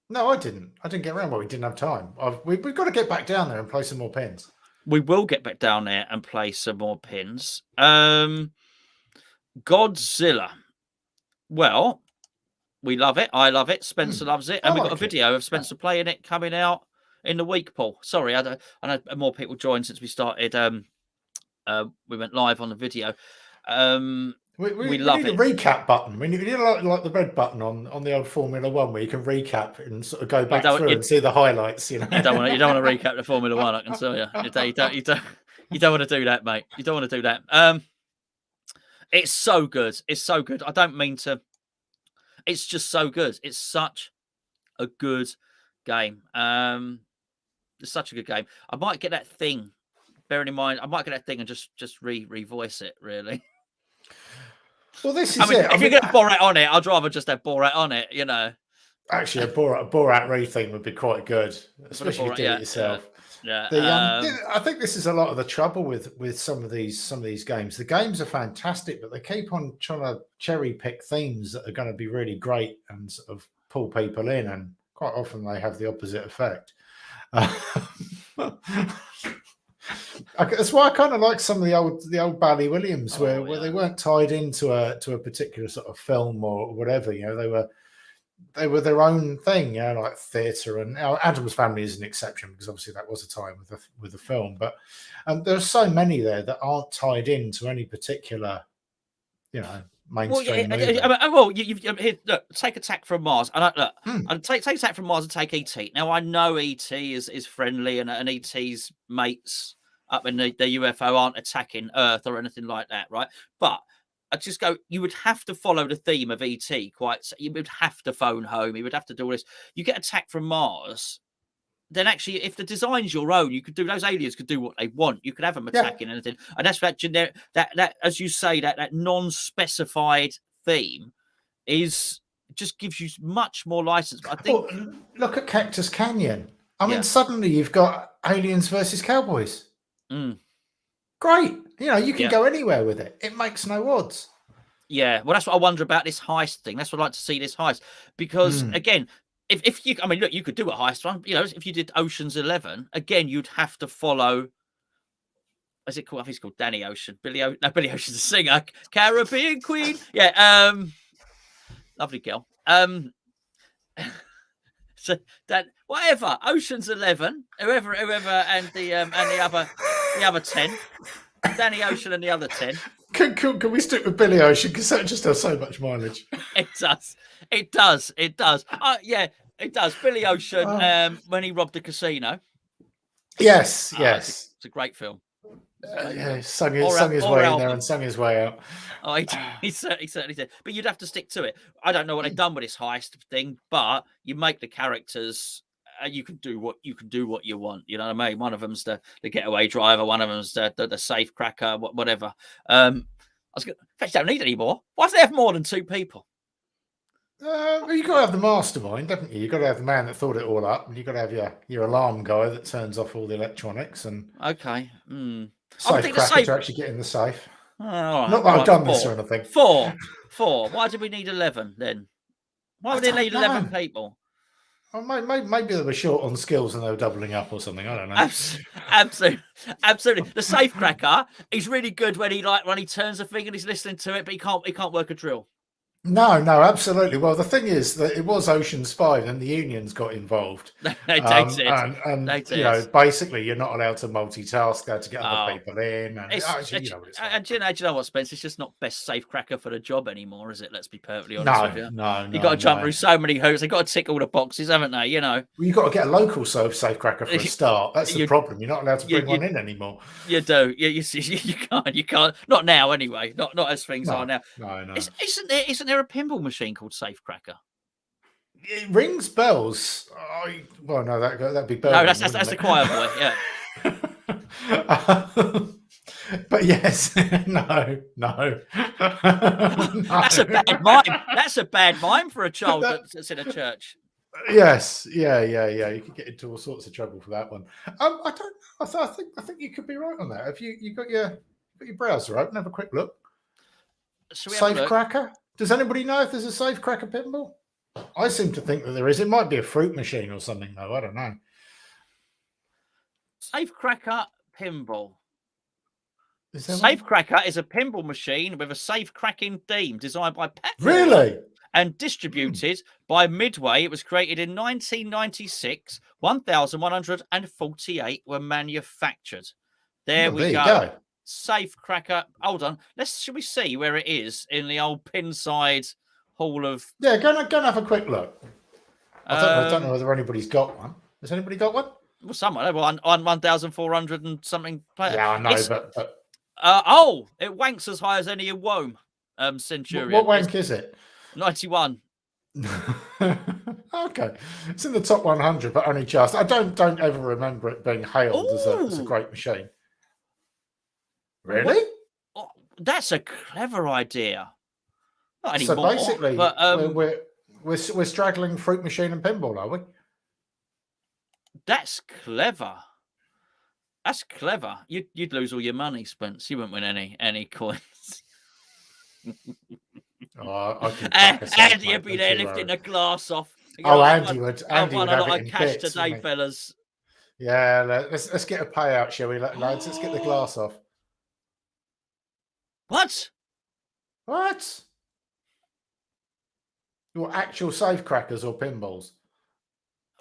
S2: No, I didn't get around. Well, we didn't have time. We've got to get back down there and play some more pins.
S1: We will get back down there and play some more pins. Godzilla. Well, we love it. I love it. Spencer loves it. And we've got a video of Spencer playing it coming out in the week, Paul. Sorry, I know more people joined since we started. We went live on the video.
S2: We love it. A recap button. We need like the red button on the old Formula One where you can recap and sort of go back through and see the highlights. You know,
S1: you don't want to recap the Formula One. I can tell you. You don't want to do that, mate. You don't want to do that. It's so good. It's so good. I don't mean to. It's just so good. It's such a good game. It's such a good game. I might get that thing. Bearing in mind, I might get that thing and just revoice it. Really.
S2: Well, this is it.
S1: If you're going to Borat on it, I'd rather just have Borat on it. You know.
S2: Actually, a Borat re-theme would be quite good, especially if you did it yourself. I think this is a lot of the trouble with some of these games. The games are fantastic, but they keep on trying to cherry pick themes that are going to be really great and sort of pull people in, and quite often they have the opposite effect. That's why I kind of like some of the old Bally Williams, where they weren't tied into a particular sort of film or whatever. You know, they were their own thing, you know, like theatre. And Addams Family is an exception because obviously that was a time with the film. But there's so many there that aren't tied into any particular, you know, mainstream movie.
S1: Look, take Attack from Mars. And take Attack from Mars and take E.T. Now, I know E.T. is friendly and E.T.'s mates up in the UFO aren't attacking Earth or anything like that, right? But I just go, you would have to follow the theme of E.T. You would have to phone home. You would have to do all this. You get Attack from Mars, then actually, if the design's your own, you could do, those aliens could do what they want. You could have them attacking anything. And that's that generic, that as you say, that non-specified theme just gives you much more license. But I think
S2: look at Cactus Canyon. I mean, suddenly you've got aliens versus cowboys. Great. You know, you can go anywhere with it. It makes no odds.
S1: Yeah. Well, that's what I wonder about this heist thing. That's what I'd like to see, this heist. Because, again, if you, I mean, look, you could do a heist one. You know, if you did Ocean's 11, again, you'd have to follow. Is it called? I think it's called Danny Ocean. Billy Ocean's a singer. Caribbean Queen. Yeah. Lovely girl. So that whatever. Ocean's 11. Whoever, and the other 10. Danny Ocean and the other 10.
S2: Can we stick with Billy Ocean because that just does so much mileage?
S1: It does. Yeah, it does. Billy Ocean when he robbed the casino.
S2: Yes.
S1: It's a great film.
S2: Yeah, sung his way in there and sung his way out.
S1: Oh, he certainly did. But you'd have to stick to it. I don't know what they've done with this heist thing, but you make the characters. You can do what you want. You know what I mean? One of them's the getaway driver. One of them's the safe cracker. Whatever. In fact, you don't need any more. Why do they have more than 2 people?
S2: Well, you've got to have the mastermind, haven't you? You've got to have the man that thought it all up, and you've got to have your alarm guy that turns off all the electronics and
S1: okay.
S2: Safe cracker to actually get in the safe.
S1: Right,
S2: Not that I've done this or anything.
S1: 4. Why did we need 11 then? Why would they need 11 people?
S2: Oh, maybe they were short on skills and they were doubling up or something. I don't
S1: know. Absolutely. The safe cracker, he's really good when he turns the thing and he's listening to it, but he can't work a drill.
S2: No, absolutely. Well, the thing is that it was Ocean's 5 and the unions got involved.
S1: They did.
S2: You know, basically you're not allowed to multitask to get other people in. And
S1: do you know what, Spence? It's just not best safe cracker for the job anymore, is it? Let's be perfectly honest with you.
S2: No.
S1: You've got to jump through so many hoops. They've got to tick all the boxes, haven't they? You know.
S2: Well, you've got to get a local safe cracker for a start. That's the problem. You're not allowed to bring one in anymore.
S1: You do. You can't. Not now, anyway. Not as things are now.
S2: No.
S1: Isn't there a pinball machine called Safe Cracker?
S2: It rings bells. Well, no, that'd be bells.
S1: No, that's the choir boy. Yeah.
S2: But yes, no.
S1: That's a bad mime. That's a bad mime for a child that's in a church.
S2: Yes, yeah. You could get into all sorts of trouble for that one. I don't. I think you could be right on that. If you got your browser open, have a quick look. Safe cracker. Does anybody know if there's a safe cracker pinball? I seem to think that there is. It might be a fruit machine or something, though. I don't know.
S1: Safe cracker pinball. Safe cracker is a pinball machine with a safe cracking theme designed by Pat.
S2: Really?
S1: And distributed by Midway. It was created in 1996. 1,148 were manufactured. There we go. Safe cracker. Hold on. Should we see where it is in the old Pinside Hall of?
S2: Yeah, go and have a quick look. I don't know whether anybody's got one. Has anybody got one?
S1: Well, someone on 1,400 and something.
S2: Yeah, I know, but
S1: it wanks as high as any in Wome. Centurion.
S2: What wank is it?
S1: 91.
S2: Okay, it's in the top 100, but only just. I don't ever remember it being hailed as a great machine. Really?
S1: That's a clever idea. Not anymore.
S2: So basically, but, we're straggling fruit machine and pinball, are we?
S1: That's clever. You'd lose all your money, Spence. You wouldn't win any coins. Andy would be there lifting the glass off.
S2: Andy would. Andy would have
S1: a lot
S2: it in
S1: of cash
S2: bits,
S1: today, fellas.
S2: Yeah, let's get a payout, shall we, lads? Let's get the glass off.
S1: What?
S2: Your actual safe crackers or pinballs?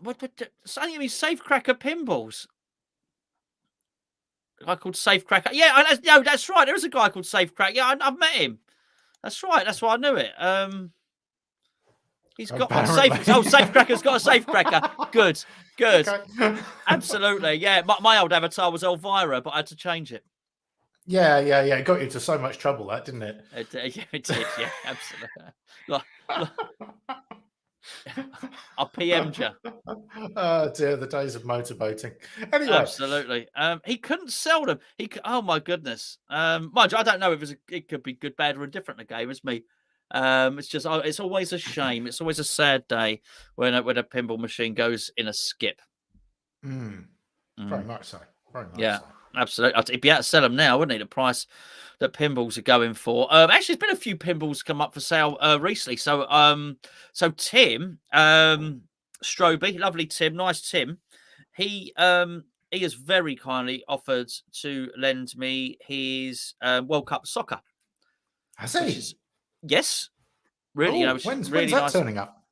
S1: What? You mean safe cracker pinballs? A guy called Safe Cracker. Yeah, that's right. There is a guy called Safe Cracker. Yeah, I've met him. That's right. That's why I knew it. He's got Safe Cracker's got a safe cracker. Good. Okay. Absolutely. Yeah. My old avatar was Elvira, but I had to change it.
S2: Yeah. It got you into so much trouble, that didn't it?
S1: It did. Yeah, absolutely. I PM'd you.
S2: Oh dear, the days of motorboating. Anyway,
S1: absolutely. He couldn't sell them. Oh my goodness. Mind you, I don't know if it could be good, bad, or indifferent. The game, it's me. It's just it's always a shame. It's always a sad day when a pinball machine goes in a skip.
S2: Very much so.
S1: Yeah, absolutely. It'd be out to sell them now, wouldn't it? The price that pinballs are going for. Actually, there's been a few pinballs come up for sale recently. So Tim, Stroby, lovely Tim, nice Tim. He has very kindly offered to lend me his World Cup soccer.
S2: Has he?
S1: Yes, really.
S2: Oh,
S1: Which
S2: when's
S1: is really
S2: that
S1: nice.
S2: turning up?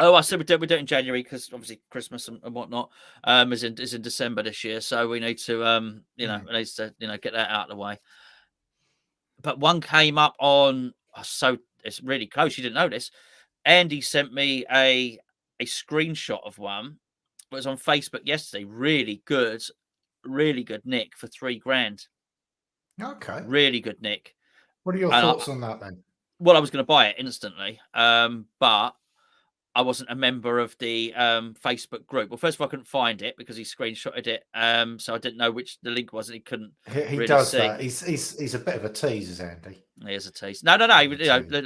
S1: Oh, I said we do it in January because obviously Christmas and whatnot is in December this year, so we need to we need to get that out of the way. But one came up on so it's really close. You didn't know this. Andy sent me a screenshot of one. It was on Facebook yesterday. Really good nick for $3,000.
S2: Okay.
S1: Really good nick.
S2: What are your thoughts on that then?
S1: Well, I was going to buy it instantly, but I wasn't a member of the Facebook group. Well, first of all, I couldn't find it because he screenshotted it, so I didn't know which the link was, and he couldn't.
S2: He
S1: really
S2: does
S1: see.
S2: That. He's a bit of a tease, Andy.
S1: He is a tease. No.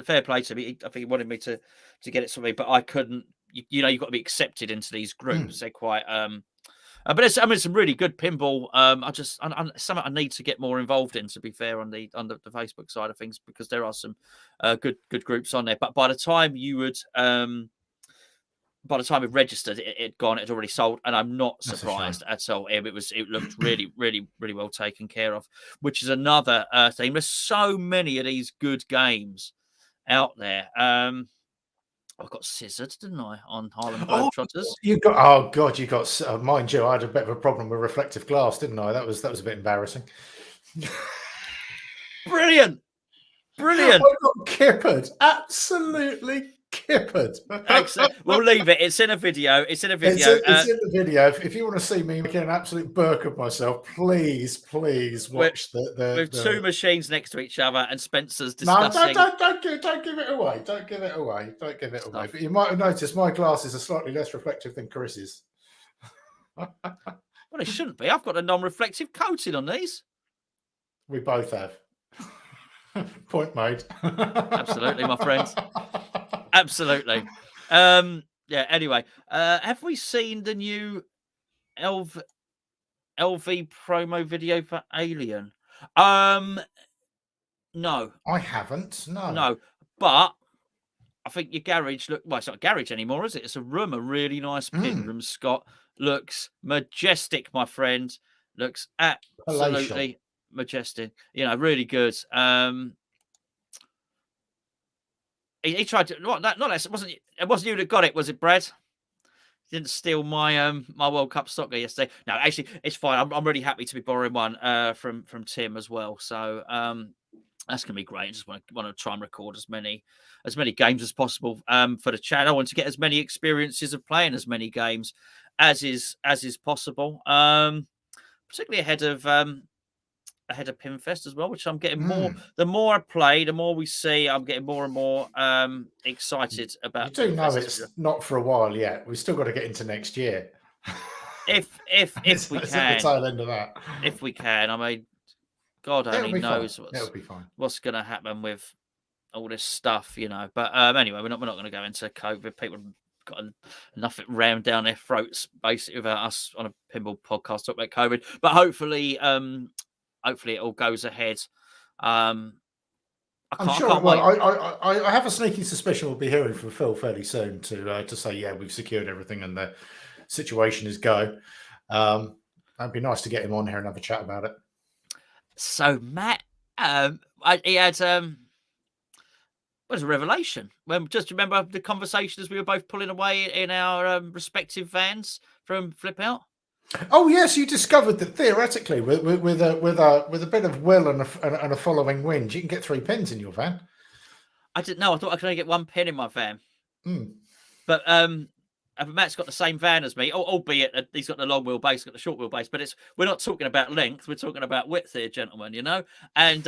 S1: Fair play to me. I think he wanted me to get it to me, but I couldn't. You've got to be accepted into these groups. They're quite. But it's some really good pinball. Something I need to get more involved in. To be fair, on the Facebook side of things, because there are some good groups on there. But by the time we'd registered, it had gone. It had already sold, and I'm not surprised at all. It looked really, really, really well taken care of, which is another thing. There's so many of these good games out there. I got scissored, didn't I, on Harlem Globetrotters?
S2: You got. Mind you, I had a bit of a problem with reflective glass, didn't I? That was a bit embarrassing.
S1: Brilliant.
S2: I got kippered. Absolutely kippered.
S1: Excellent. We'll leave it. It's in a video. It's in
S2: the video. If you want to see me making an absolute burk of myself, please watch
S1: with two machines next to each other and Spencer's discussing.
S2: No, don't give it away. Don't give it away. But you might have noticed my glasses are slightly less reflective than Chris's.
S1: Well, they shouldn't be. I've got a non-reflective coating on these.
S2: We both have. Point made.
S1: Absolutely, my friends. Absolutely. Anyway, have we seen the new LV promo video for Alien? No.
S2: I haven't.
S1: No. But I think your garage it's not a garage anymore, is it? It's a room, a really nice pin room. Scott looks majestic, my friend. Looks absolutely majestic. Really good. He tried to. It wasn't you that got it, was it, Brad? You didn't steal my my World Cup soccer yesterday. No, actually, it's fine. I'm really happy to be borrowing one from Tim as well. So that's gonna be great. I just want to try and record as many games as possible for the channel. I want to get as many experiences of playing as many games as is possible. Particularly ahead of Pinfest as well, which I'm getting more. The more I play, the more we see. I'm getting more and more excited about.
S2: You do know it's not for a while yet. We've still got to get into next year.
S1: If we can,
S2: the tail end of that.
S1: If we can, I mean, God only knows what's going to happen with all this stuff, But anyway, we're not going to go into COVID. People got enough rammed down their throats basically without us on a pinball podcast talk about COVID. But hopefully it all goes ahead. I'm
S2: sure. I have a sneaky suspicion we'll be hearing from Phil fairly soon to say, we've secured everything and the situation is go. It'd be nice to get him on here and have a chat about it.
S1: So Matt, he had was a revelation. Just remember the conversation as we were both pulling away in our respective vans from Flipout.
S2: Oh yes, you discovered that theoretically, with a bit of will and a following wind, you can get 3 pins in your van.
S1: I didn't know. I thought I could only get 1 pin in my van. But Matt's got the same van as me, albeit he's got the long wheelbase, got the short wheelbase. But we're not talking about length; we're talking about width here, gentlemen. And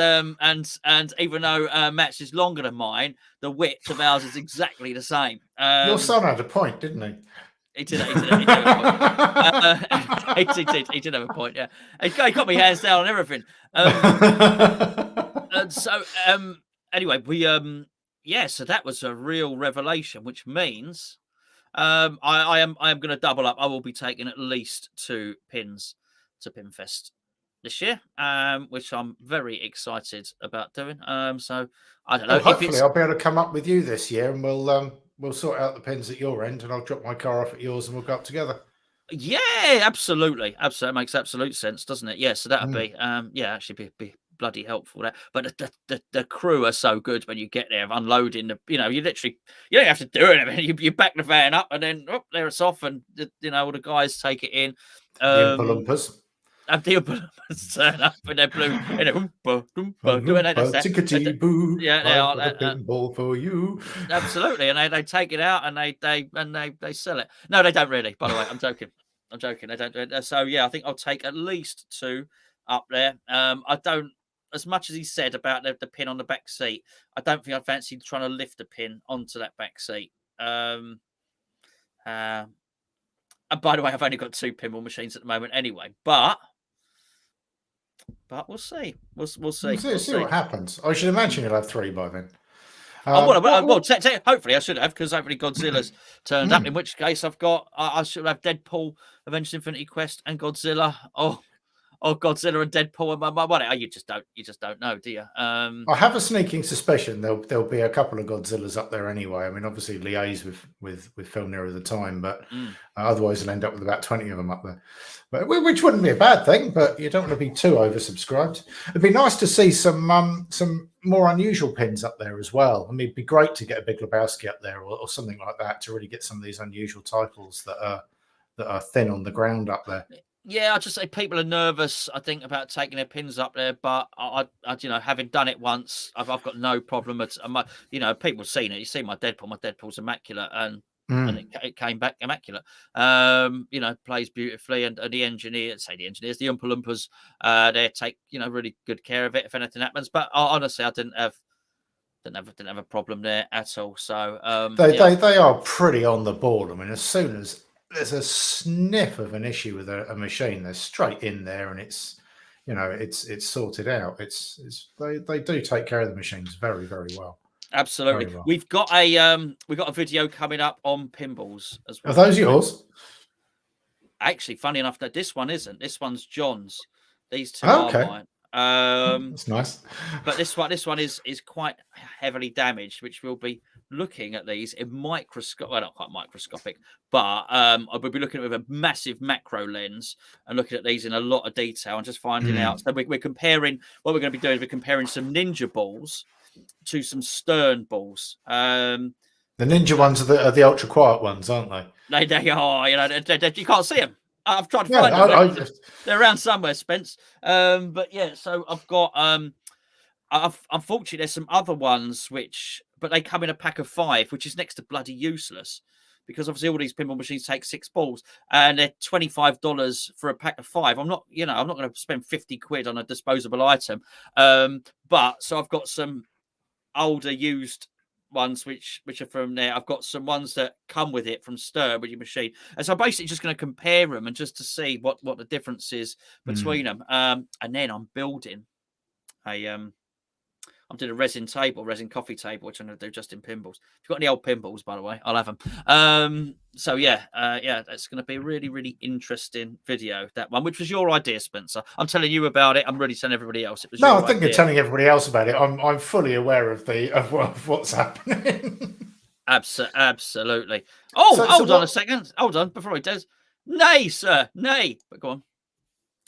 S1: even though Matt's is longer than mine, the width of ours is exactly the same.
S2: Your son had a point, didn't he?
S1: He did have a point. He did have a point. Yeah, he got me hands down on everything. And so, anyway, we so that was a real revelation, which means I am going to double up. I will be taking at least 2 pins to Pinfest this year, which I'm very excited about doing. So I don't know.
S2: Well, hopefully, I'll be able to come up with you this year, and we'll we'll sort out the pins at your end, and I'll drop my car off at yours, and we'll go up together.
S1: Yeah, absolutely. Absolutely. It makes absolute sense, doesn't it? Yeah, so that'd be actually be bloody helpful. That, but the crew are so good when you get there of unloading you literally you don't have to do it. You back the van up and then there it's off, and all the guys take it in.
S2: The Oompa Loompas.
S1: The Oompa Loompas turn up and they're blue and
S2: yeah, they are a pinball for you.
S1: Absolutely, and they take it out and they sell it. No, they don't really. By the way, I'm joking. They don't do it. So yeah, I think I'll take at least 2 up there. I don't, as much as he said about the pin on the back seat, I don't think I fancy trying to lift the pin onto that back seat. And by the way, I've only got 2 pinball machines at the moment anyway, but we'll see. We'll see.
S2: We'll see what happens. I should imagine you'll have 3 by then.
S1: Hopefully I should have, because hopefully Godzilla's turned up. In which case I should have Deadpool, Avengers Infinity Quest, and Godzilla. Or Godzilla and Deadpool. You just don't know, do you?
S2: I have a sneaking suspicion there'll be a couple of Godzillas up there anyway. I mean, obviously liaise with Phil nearer the time, but otherwise you'll end up with about 20 of them up there. But which wouldn't be a bad thing, but you don't want to be too oversubscribed. It'd be nice to see some more unusual pins up there as well. I mean, it'd be great to get a big Lebowski up there or something like that to really get some of these unusual titles that are thin on the ground up there.
S1: Yeah, I'd just say people are nervous, I think, about taking their pins up there. But I having done it once, I've got no problem. People have seen it. You see my Deadpool. My Deadpool's immaculate, and it came back immaculate. Plays beautifully, and the engineers, the Oompa Loompas, they take really good care of it if anything happens. But honestly, I didn't have a problem there at all. So
S2: they are pretty on the ball. I mean, as soon as there's a sniff of an issue with a machine, they're straight in there, and it's sorted out. They do take care of the machines very, very well.
S1: Absolutely. Very well. We've got a video coming up on pinballs as well.
S2: Are those yours?
S1: Actually, funny enough, that this one isn't. This one's John's. These 2 are mine.
S2: That's nice.
S1: But this one is quite heavily damaged, which we'll be looking at these in microscope. Well, not quite microscopic, but I will be looking at with a massive macro lens and looking at these in a lot of detail and just finding out. So we're comparing. What we're going to be doing is we're comparing some Ninja balls to some Stern balls. The
S2: Ninja ones are the ultra quiet ones, aren't they?
S1: They are. You can't see them. I've tried to find them. They're around somewhere, Spence. But yeah, so I've got. Unfortunately, there's some other ones but they come in a pack of 5, which is next to bloody useless, because obviously all these pinball machines take 6 balls, and they're $25 for a pack of 5. I'm not going to spend 50 quid on a disposable item. But so I've got some older used ones which are from there. I've got some ones that come with it from Stir with your machine, and so I'm basically just going to compare them and just to see what the difference is between them. And then I'm building I'm doing a resin coffee table, which I'm going to do just in pinballs. If you've got any old pinballs, by the way, I'll have them. So yeah, that's going to be a really, really interesting video, that one, which was your idea, Spencer. I'm telling you about it. I'm really telling everybody else. It was
S2: I think you're telling everybody else about it. I'm fully aware of what's happening.
S1: Absolutely. Hold on a second. Hold on, before he does. Nay, sir, nay. But go on.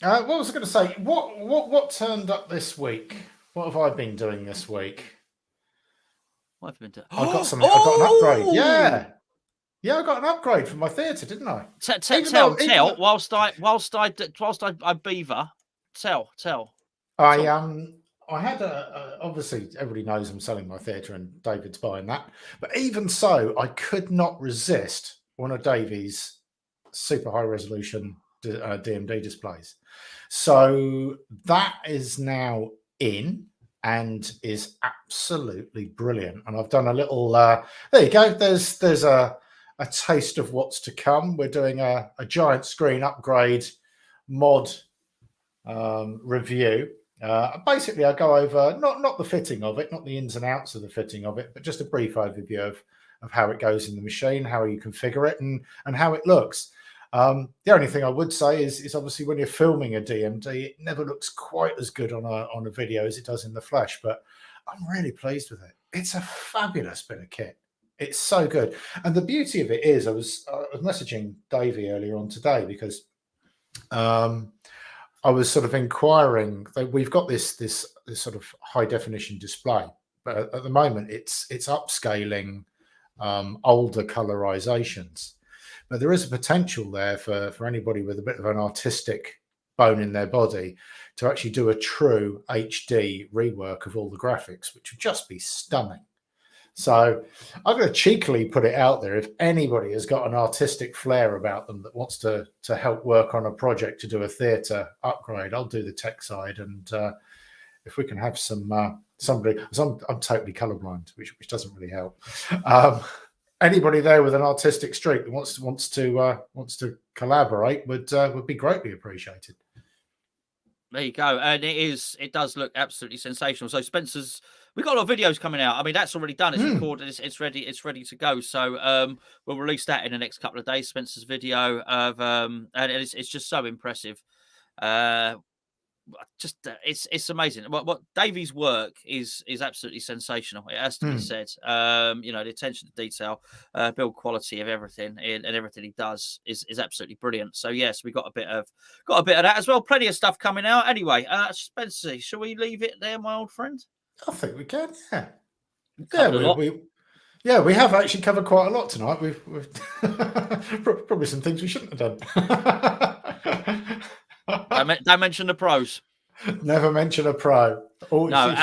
S2: What was I going to say? What turned up this week? What have I been doing this week?
S1: What have you been doing?
S2: I got an upgrade. Yeah, I got an upgrade from my theatre, didn't I?
S1: Tell. Whilst I beaver. Tell.
S2: I had obviously everybody knows I'm selling my theatre and David's buying that, but even so, I could not resist one of Davy's super high resolution DMD displays. So that is now in and is absolutely brilliant. And I've done a little there you go, there's a taste of what's to come. We're doing a giant screen upgrade mod review. Basically I go over not the fitting of it, not the ins and outs of the fitting of it, but just a brief overview of how it goes in the machine, how you configure it, and how it looks. The only thing I would say is obviously when you're filming a DMD, it never looks quite as good on a video as it does in the flesh, but I'm really pleased with it. It's a fabulous bit of kit. It's so good. And the beauty of it is, I was messaging Davey earlier on today because I was sort of inquiring that we've got this sort of high definition display, but at the moment it's upscaling older colorizations. But there is a potential there for anybody with a bit of an artistic bone in their body to actually do a true HD rework of all the graphics, which would just be stunning. So I'm going to cheekily put it out there. If anybody has got an artistic flair about them that wants to help work on a project to do a theatre upgrade, I'll do the tech side. And if we can have somebody, I'm totally colourblind, which doesn't really help. Anybody there with an artistic streak that wants to collaborate would be greatly appreciated.
S1: There you go, and it does look absolutely sensational. So Spencer's, we've got a lot of videos coming out. I mean, that's already done. It's recorded. It's ready to go. So we'll release that in the next couple of days. Spencer's video of and it's just so impressive. It's amazing. What Davey's work is absolutely sensational. It has to be said. The attention to detail, build quality of everything, and everything he does is absolutely brilliant. So yes, we got a bit of that as well. Plenty of stuff coming out. Anyway, Spencer, shall we leave it there, my old friend?
S2: I think we can. Yeah. We have actually covered quite a lot tonight. We've probably some things we shouldn't have done.
S1: Don't mention the pros.
S2: Never mention a pro.
S1: No.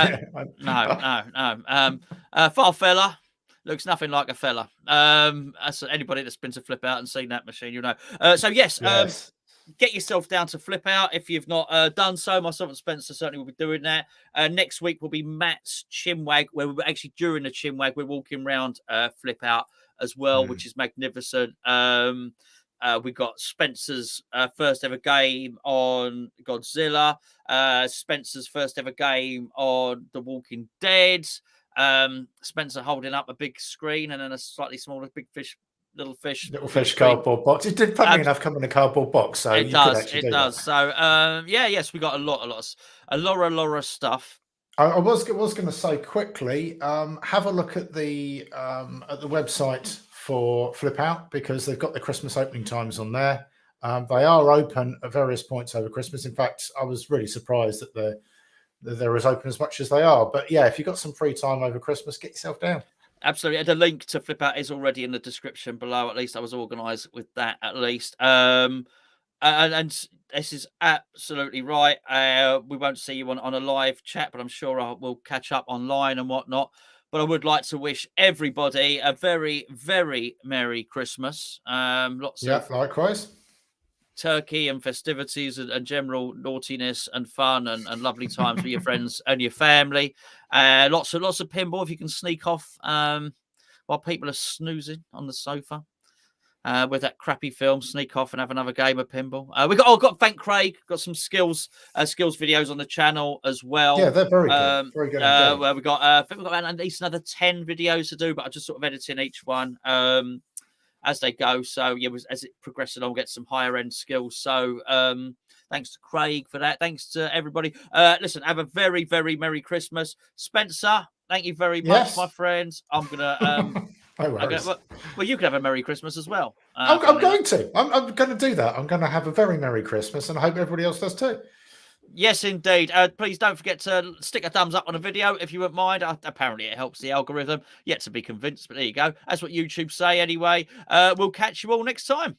S1: Far fella looks nothing like a fella. As anybody that's been to Flipout and seen that machine, you know. Yes. Get yourself down to Flipout if you've not done so. Myself and Spencer certainly will be doing that. Next week will be Matt's Chinwag, where we're actually during the Chinwag we're walking around Flipout as well, which is magnificent. We got Spencer's first ever game on Godzilla, Spencer's first ever game on The Walking Dead, Spencer holding up a big screen and then a slightly smaller little fish
S2: cardboard box. It did, funny enough, come in a cardboard box, so
S1: it does. So yes, we got a lot of stuff.
S2: I was going to say quickly, have a look at the website for Flipout, because they've got the Christmas opening times on there. They are open at various points over Christmas. In fact, I was really surprised that they're as open as much as they are. But yeah, if you've got some free time over Christmas, get yourself down.
S1: Absolutely. The link to Flipout is already in the description below. At least I was organised with that, at least. And this is absolutely right. We won't see you on a live chat, but I'm sure we'll catch up online and whatnot. But I would like to wish everybody a very, very Merry Christmas. Lots of
S2: likewise.
S1: Turkey and festivities and general naughtiness and fun and lovely times with your friends and your family. Lots of pinball if you can sneak off while people are snoozing on the sofa. With that crappy film, sneak off and have another game of pinball. We got to thank Craig. Got some skills videos on the channel as well.
S2: Yeah, they're very good. Very good.
S1: Where we got I think we've got at least another 10 videos to do, but I just sort of editing each one as they go. So yeah, as it progresses along, we'll get some higher end skills. So thanks to Craig for that. Thanks to everybody. Listen, have a very, very Merry Christmas, Spencer. Thank you very much, my friends. I'm gonna. Well, you can have a Merry Christmas as well.
S2: I'm going to do that. I'm going to have a very Merry Christmas, and I hope everybody else does too.
S1: Yes, indeed. Please don't forget to stick a thumbs up on a video if you wouldn't mind. Apparently, it helps the algorithm. Yet to be convinced, but there you go. That's what YouTube say anyway. We'll catch you all next time.